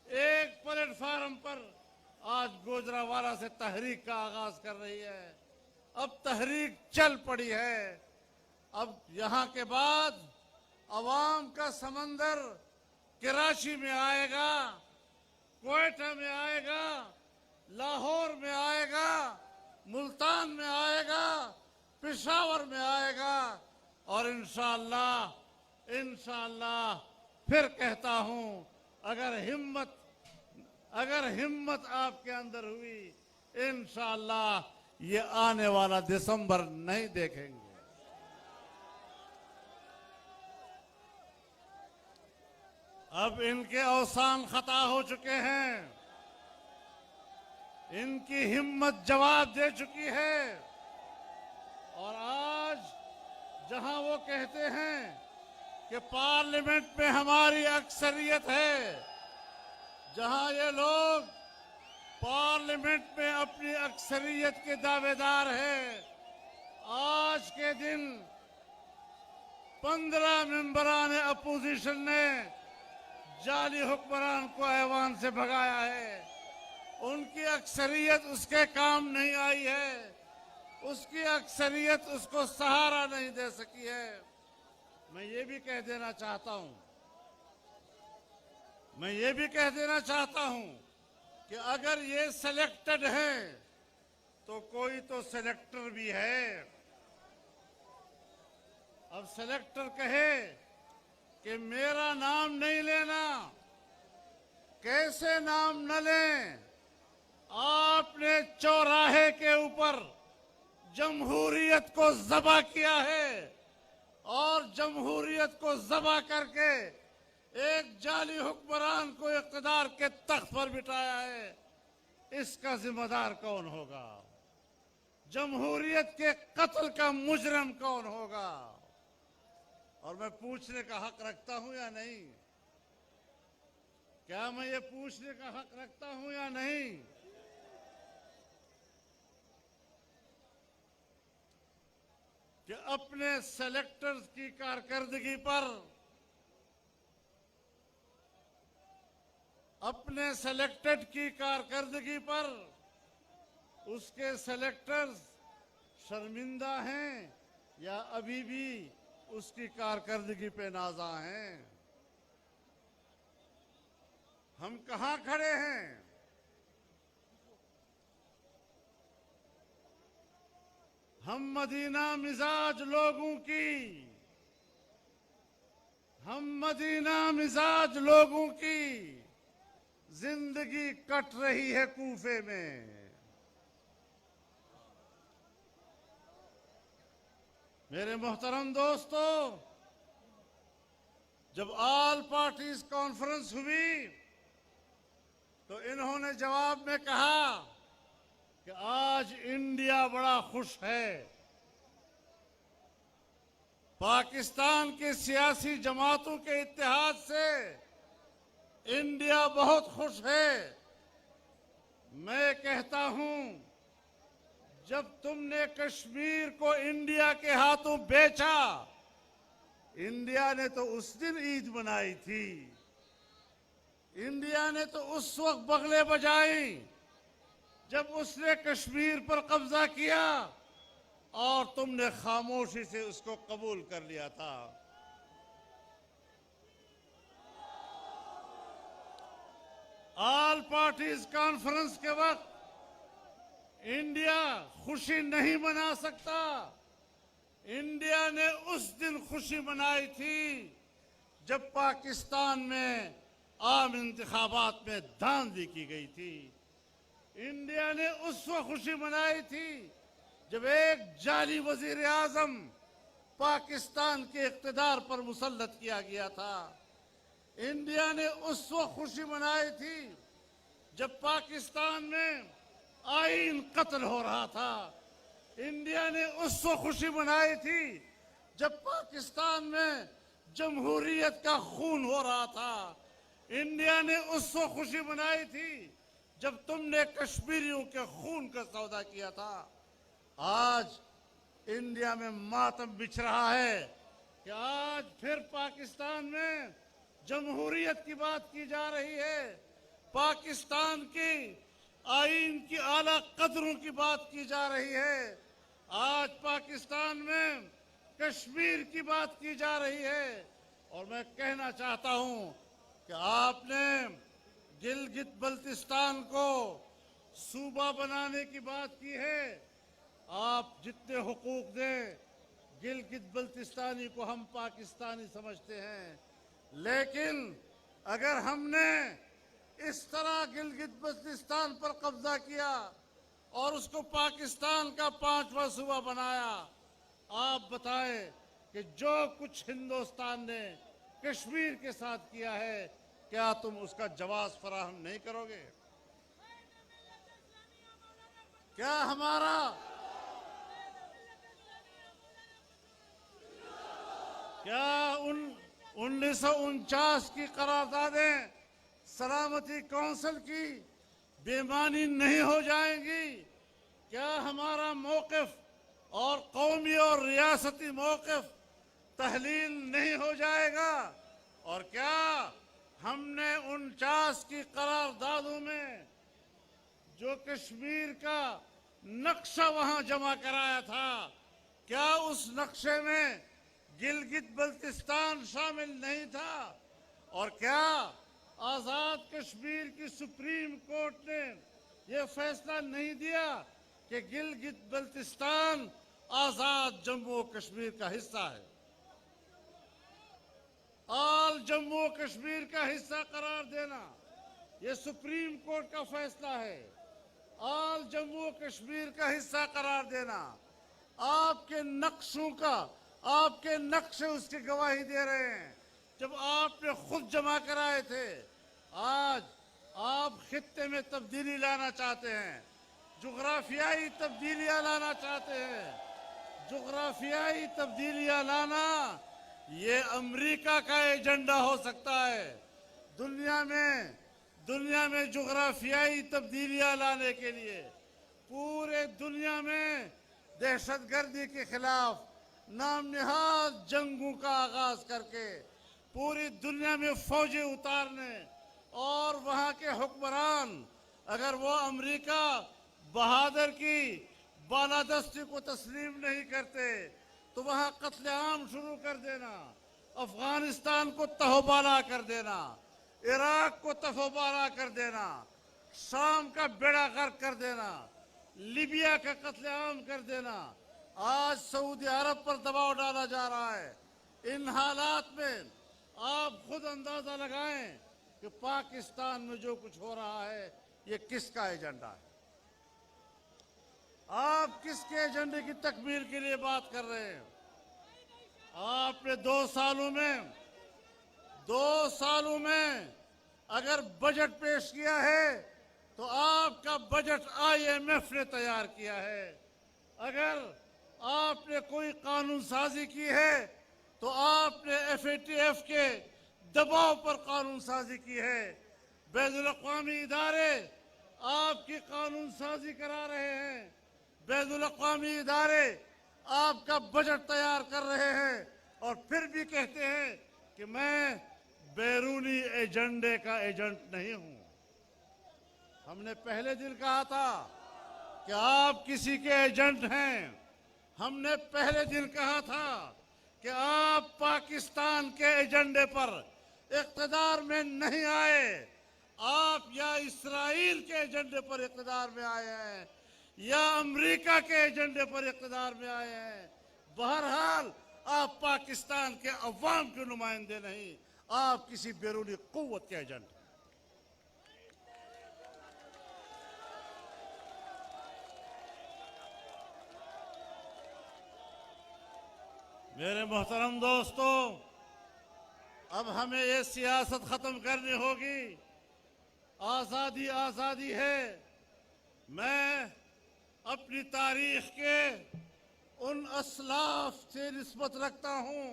एक प्लेटफार्म पर आज गोजरावाला से तहरीक का आगाज कर रही है। अब तहरीक चल पड़ी है। अब यहां के बाद अवाम का समंदर कराची में आएगा, क्वेटा में आएगा, लाहौर में आएगा, मुल्तान में आएगा, पेशावर में आएगा और इंशाअल्लाह फिर कहता हूं, अगर हिम्मत आपके अंदर हुई, इंशाअल्लाह ये आने वाला दिसंबर नहीं देखेंगे। अब इनके अवसान खता हो चुके हैं, इनकी हिम्मत जवाब दे चुकी है और आज जहां वो कहते हैं कि पार्लियामेंट में हमारी अक्सरियत है, जहां ये लोग पार्लियामेंट में अपनी अक्सरियत के दावेदार हैं, आज के दिन 15 मेंबरान अपोजिशन ने जाली हुक्मरान को ऐवान से भगाया है। उनकी अक्सरियत उसके काम नहीं आई है, उसकी अक्सरियत उसको सहारा नहीं दे सकी है। मैं ये भी कह देना चाहता हूं कि अगर ये सिलेक्टेड हैं तो कोई तो सिलेक्टर भी है। अब सिलेक्टर कहे कि मेरा नाम नहीं लेना, कैसे नाम न लें? आपने चौराहे के ऊपर जमहूरियत को ज़बा किया है और जमहूरियत को ज़बा करके एक जाली हुक्मरान को इक़्तिदार के तख्त पर बिठाया है। इसका जिम्मेदार कौन होगा? जमहूरियत के कत्ल का मुजरिम कौन होगा? और मैं पूछने का हक रखता हूं या नहीं? क्या मैं ये पूछने का हक रखता हूं या नहीं? कि अपने सेलेक्टर्स की कारकर्दगी पर, अपने सेलेक्टेड की कारकर्दगी पर उसके सेलेक्टर्स शर्मिंदा हैं या अभी भी उसकी कारकर्दगी पे नाज़ा हैं? हम कहां खड़े हैं? हम मदीना मिजाज लोगों की, हम मदीना मिजाज लोगों की जिंदगी कट रही है कूफे में। मेरे मोहतरम दोस्तों, जब ऑल पार्टीज कॉन्फ्रेंस हुई तो इन्होंने जवाब में कहा कि आज इंडिया बड़ा खुश है, पाकिस्तान के सियासी जमातों के इत्तेहाद से इंडिया बहुत खुश है। मैं कहता हूं, जब तुमने कश्मीर को इंडिया के हाथों बेचा, इंडिया ने तो उस दिन ईद मनाई थी, इंडिया ने तो उस वक्त बगले बजाई जब उसने कश्मीर पर कब्जा किया और तुमने खामोशी से उसको कबूल कर लिया था। ऑल पार्टीज कॉन्फ्रेंस के वक्त इंडिया खुशी नहीं मना सकता। इंडिया ने उस दिन खुशी मनाई थी जब पाकिस्तान में आम इंतखाबात में धांधली की गई थी। इंडिया ने उस वक्त खुशी मनाई थी जब एक जाली वजीर आजम पाकिस्तान के इख्तिदार पर मुसल्लत किया गया था। इंडिया ने उस वक्त खुशी मनाई थी जब पाकिस्तान में आईन कत्ल हो रहा था। इंडिया ने उस वक्त खुशी मनाई थी जब पाकिस्तान में जमहूरियत का खून हो रहा था। इंडिया ने उस वक्त खुशी मनाई थी जब तुमने कश्मीरियों के खून का सौदा किया था। आज इंडिया में मातम बिछ रहा है कि आज फिर पाकिस्तान में जमहूरियत की बात की जा रही है, पाकिस्तान की आईन की आला कदरों की बात की जा रही है। आज पाकिस्तान में कश्मीर की बात की जा रही है। और मैं कहना चाहता हूं कि आपने गिलगित बल्तिस्तान को सूबा बनाने की बात की है। आप जितने हुकूक दें, गिलगित बल्तिस्तानी को हम पाकिस्तानी समझते हैं, लेकिन अगर हमने इस तरह गिलगित बल्तिस्तान पर कब्जा किया और उसको पाकिस्तान का 5वां सूबा बनाया, आप बताएं कि जो कुछ हिंदुस्तान ने कश्मीर के साथ किया है, क्या तुम उसका जवाब फराहम नहीं करोगे? क्या हमारा क्या 1949 की करारदादें सलामती कौंसिल की बेमानी नहीं हो जाएंगी? क्या हमारा मौक़िफ़ और कौमी और रियासती मौक़िफ़ तहलील नहीं हो जाएगा? और क्या हमने 49 की करारदादों में जो कश्मीर का नक्शा वहां जमा कराया था, क्या उस नक्शे में गिलगित बल्तिस्तान शामिल नहीं था? और क्या आजाद कश्मीर की सुप्रीम कोर्ट ने यह फैसला नहीं दिया कि गिलगित बल्तिस्तान आजाद जम्मू कश्मीर का हिस्सा है, ऑल जम्मू कश्मीर का हिस्सा करार देना यह सुप्रीम कोर्ट का फैसला है। ऑल जम्मू कश्मीर का हिस्सा करार देना आपके नक्शों का, आपके नक्शे उसकी गवाही दे रहे हैं जब आपने खुद जमा कराए थे। आज आप खित्ते में तब्दीली लाना चाहते हैं, जुग्राफियाई तब्दीलियां लाना चाहते हैं। जुग्राफियाई तब्दीलियां लाना ये अमेरिका का एजेंडा हो सकता है। दुनिया में जुग्राफियाई तब्दीलियां लाने के लिए पूरे दुनिया में दहशतगर्दी के खिलाफ नाम निहाद जंगों का आगाज करके पूरी दुनिया में फौजें उतारने और वहां के हुक्मरान अगर वो अमेरिका बहादुर की बालादस्ती को तस्लीम नहीं करते तो वहां कत्लेआम शुरू कर देना, अफगानिस्तान को तहोबाला कर देना, इराक को तहोबाला कर देना, शाम का बेड़ा गर्क कर देना, लीबिया का कत्लेआम कर देना। आज सऊदी अरब पर दबाव डाला जा रहा है। इन हालात में आप खुद अंदाजा लगाएं कि पाकिस्तान में जो कुछ हो रहा है ये किसका एजेंडा है। आप किसके एजेंडे की तकमील के लिए बात कर रहे हैं? आपने 2 सालों में अगर बजट पेश किया है तो आपका बजट IMF ने तैयार किया है। अगर आपने कोई कानून साजी की है तो आपने FATF के दबाव पर कानून साजी की है। बैनुल अक़वामी इदारे आपकी कानून साजी करा रहे हैं, बैनुल अक़वामी इदारे आपका बजट तैयार कर रहे हैं और फिर भी कहते हैं कि मैं बैरूनी एजेंडे का एजेंट नहीं हूं। हमने पहले दिन कहा था कि आप किसी के एजेंट हैं। हमने पहले दिन कहा था कि आप पाकिस्तान के एजेंडे पर इक़्तिदार में नहीं आए। आप या इस्राइल के एजेंडे पर इक़्तिदार में आए हैं या अमेरिका के एजेंडे पर इक़्तिदार में आए हैं। बहरहाल आप पाकिस्तान के अवाम के नुमाइंदे नहीं, आप किसी बैरूनी कुव्वत के एजेंट हैं। मेरे मोहतरम दोस्तों, अब हमें ये सियासत खत्म करनी होगी। आजादी आजादी है। मैं अपनी तारीख के उन असलाफ से निस्बत रखता हूं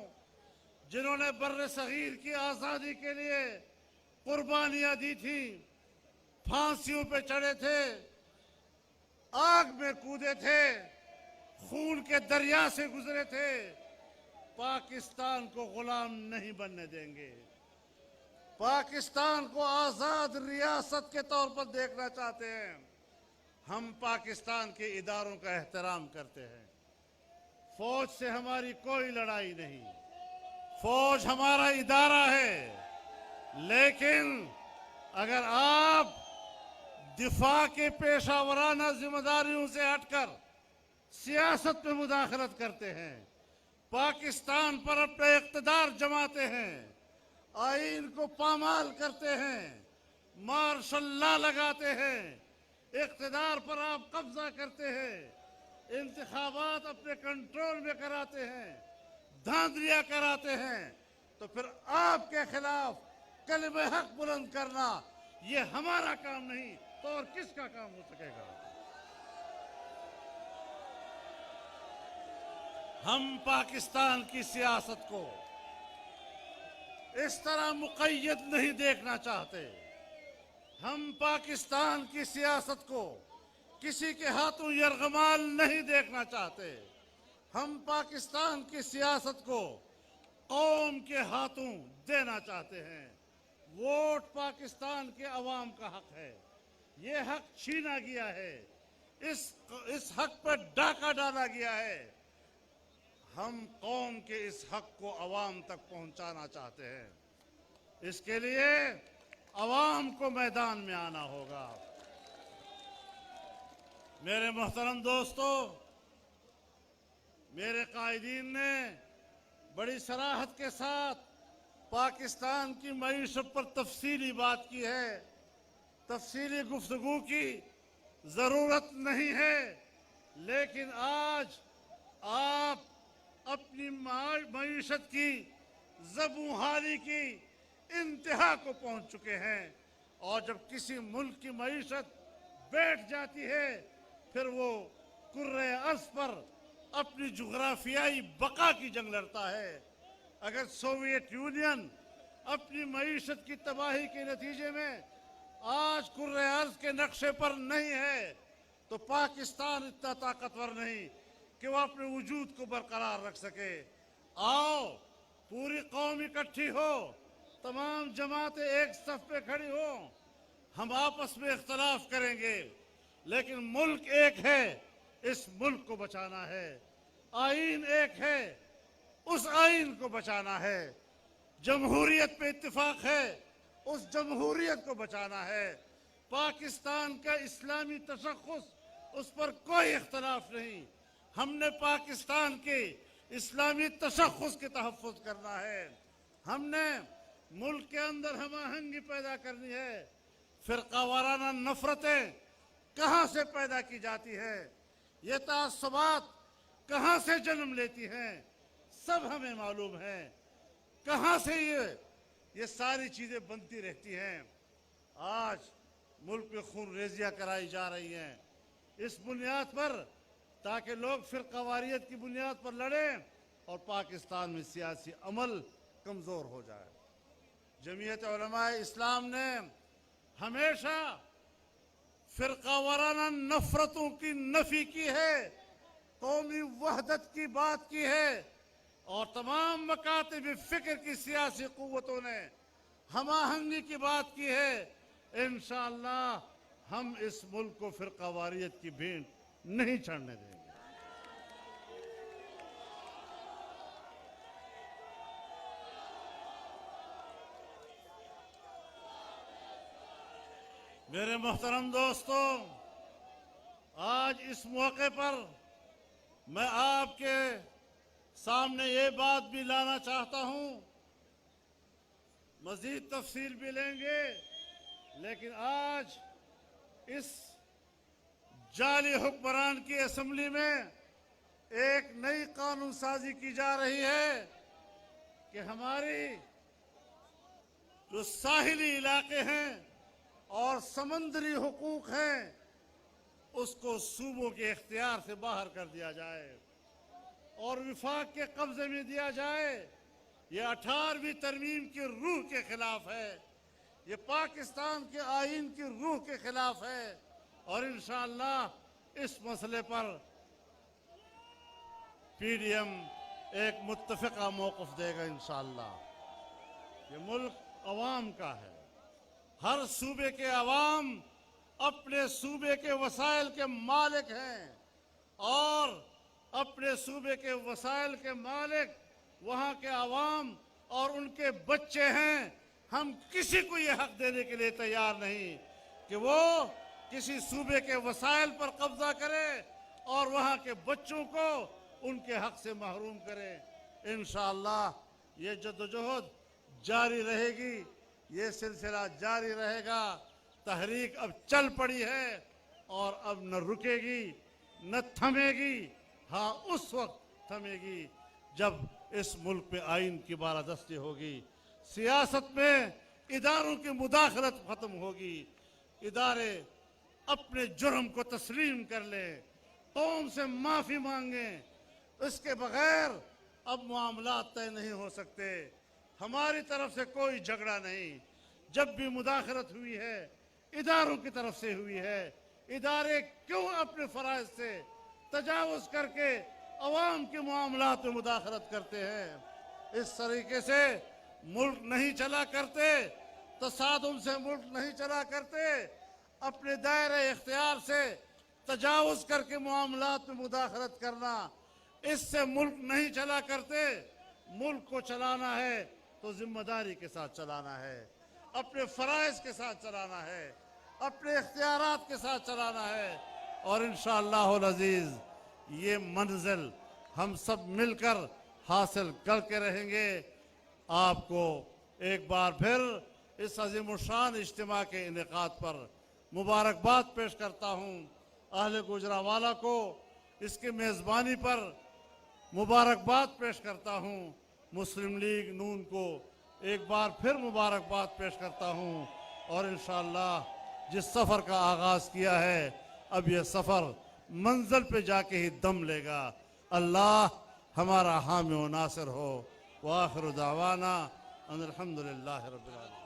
जिन्होंने बर्रे सगीर की आजादी के लिए कुर्बानियां दी थी, फांसियों पे चढ़े थे, आग में कूदे थे, खून के दरिया से गुजरे थे। पाकिस्तान को गुलाम नहीं बनने देंगे। पाकिस्तान को आजाद रियासत के तौर पर देखना चाहते हैं। हम पाकिस्तान के इदारों का एहतराम करते हैं। फौज से हमारी कोई लड़ाई नहीं, फौज हमारा इदारा है। लेकिन अगर आप दिफा के पेशावराना जिम्मेदारियों से हटकर सियासत में मुदाखलत करते हैं, पाकिस्तान पर अपना इक़्तिदार जमाते हैं, आईन को पामाल करते हैं, मार्शल लॉ लगाते हैं, इक़्तिदार पर आप कब्जा करते हैं, इंतखाबात अपने कंट्रोल में कराते हैं, धांधलियां कराते हैं, तो फिर आपके खिलाफ कलमे हक बुलंद करना ये हमारा काम नहीं तो और किसका काम हो सकेगा? हम पाकिस्तान की सियासत को इस तरह मुक़य्यद नहीं देखना चाहते। हम पाकिस्तान की सियासत को किसी के हाथों यरगमाल नहीं देखना चाहते। हम पाकिस्तान की सियासत को कौम के हाथों देना चाहते हैं। वोट पाकिस्तान के अवाम का हक है। ये हक छीना गया है, इस हक पर डाका डाला गया है। हम कौम के इस हक को अवाम तक पहुंचाना चाहते हैं। इसके लिए अवाम को मैदान में आना होगा। मेरे मोहतरम दोस्तों, मेरे कायदीन ने बड़ी सराहत के साथ पाकिस्तान की मईशत पर तफसीली बात की है। तफसीली गुफ्तगू की जरूरत नहीं है, लेकिन आज आप अपनी मईशत की ज़बूहाली की इंतहा को पहुंच चुके हैं। और जब किसी मुल्क की मईशत बैठ जाती है फिर वो कुर्रे अर्ज़ पर अपनी जुग्राफियाई बका की जंग लड़ता है। अगर सोवियत यूनियन अपनी मईशत की तबाही के नतीजे में आज कुर्रे अर्ज़ के नक्शे पर नहीं है तो पाकिस्तान इतना ताकतवर नहीं कि वो अपने वजूद को बरकरार रख सके। आओ पूरी कौम इकट्ठी हो, तमाम जमातें एक सफ पे खड़ी हो, हम आपस में इख्तलाफ करेंगे लेकिन मुल्क एक है, इस मुल्क को बचाना है। आईन एक है, उस आईन को बचाना है। जमहूरियत पे इत्तिफाक है, उस जमहूरियत को बचाना है। पाकिस्तान का इस्लामी तशख़्ख़ुस, उस पर कोई इख्तलाफ नहीं। हमने पाकिस्तान के इस्लामी तशख़्ख़ुस के तहफ़्फ़ुज़ करना है। हमने मुल्क के अंदर हम आहंगी पैदा करनी है। फ़िरक़ा वाराना नफ़रतें कहाँ से पैदा की जाती है, ये तासुबात कहाँ से जन्म लेती हैं, सब हमें मालूम है। कहाँ से ये सारी चीज़ें बनती रहती हैं। आज मुल्क में खून रेजियाँ कराई जा रही हैं इस बुनियाद पर, ताकि लोग फ़िरक़ावारियत की बुनियाद पर लड़ें और पाकिस्तान में सियासी अमल कमज़ोर हो जाए। जमीयत उलमाए इस्लाम ने हमेशा फ़िरक़ा वाराना नफ़रतों की नफ़ी की है, कौमी वहदत की बात की है और तमाम मकातिब फ़िक्र की सियासी क़ुव्वतों ने हम आहंगी की बात की है। इंशाअल्लाह हम इस मुल्क को फ़िरक़ावारियत की भेंट नहीं चढ़ने देंगे। मेरे मोहतरम दोस्तों, आज इस मौके पर मैं आपके सामने ये बात भी लाना चाहता हूँ, मज़ीद तफसील भी लेंगे, लेकिन आज इस जाली हुक्मरान की असम्बली में एक नई कानून साजी की जा रही है कि हमारी जो साहिली इलाके हैं और समंदरी हुकूक हैं, उसको सूबों के इख्तियार से बाहर कर दिया जाए और विफाक के कब्जे में दिया जाए। ये 18वीं तरमीम की रूह के खिलाफ है, ये पाकिस्तान के आईन की रूह के खिलाफ है और इंशाअल्लाह इस मसले पर पीडीएम एक मुत्तफ़िक़ा मौक़िफ़ देगा। इंशाअल्लाह ये मुल्क अवाम का है, हर सूबे के अवाम अपने सूबे के वसाइल के मालिक हैं और अपने सूबे के वसाइल के मालिक वहाँ के अवाम और उनके बच्चे हैं। हम किसी को ये हक देने के लिए तैयार नहीं कि वो किसी सूबे के वसाइल पर कब्जा करे और वहाँ के बच्चों को उनके हक से महरूम करे। इंशाअल्लाह ये जद्दोजहद जारी रहेगी, ये सिलसिला जारी रहेगा। तहरीक अब चल पड़ी है और अब न रुकेगी न थमेगी। हाँ, उस वक्त थमेगी जब इस मुल्क में आइन की बालादस्ती होगी, सियासत में इदारों की मुदाखलत खत्म होगी, इदारे अपने जुर्म को तस्लीम कर लें, कौम से माफ़ी मांगें। इसके बगैर अब मामलात तय नहीं हो सकते। हमारी तरफ से कोई झगड़ा नहीं, जब भी मुदाखलत हुई है इदारों की तरफ से हुई है। इदारे क्यों अपने फ़राइज़ से तजावुज़ करके अवाम के मामलात में मुदाखलत करते हैं? इस तरीके से मुल्क नहीं चला करते, तसादुम से मुल्क नहीं चला करते। अपने दायरे इख्तियार से तजावुज़ करके मामलात में मुदाखलत करना, इससे मुल्क नहीं चला करते। मुल्क को चलाना है तो जिम्मेदारी के साथ चलाना है, अपने फ़राइज़ के साथ चलाना है, अपने इख्तियारात के साथ चलाना है और इंशाअल्लाहुल अज़ीज़ ये मंजिल हम सब मिलकर हासिल करके रहेंगे। आपको एक बार फिर इस अज़ीमुश्शान इज्तिमा के इनेकाद पर मुबारकबाद पेश करता हूँ। अहले गुजरावाला को इसकी मेज़बानी पर मुबारकबाद पेश करता हूँ। मुस्लिम लीग नून को एक बार फिर मुबारकबाद पेश करता हूँ और इंशाअल्लाह जिस सफ़र का आगाज़ किया है, अब यह सफ़र मंजिल पे जाके ही दम लेगा। अल्लाह हमारा हामी व नासिर हो। व आखिर दावाना अनिल हम्दुलिल्लाहि रब्बिल आलमीन।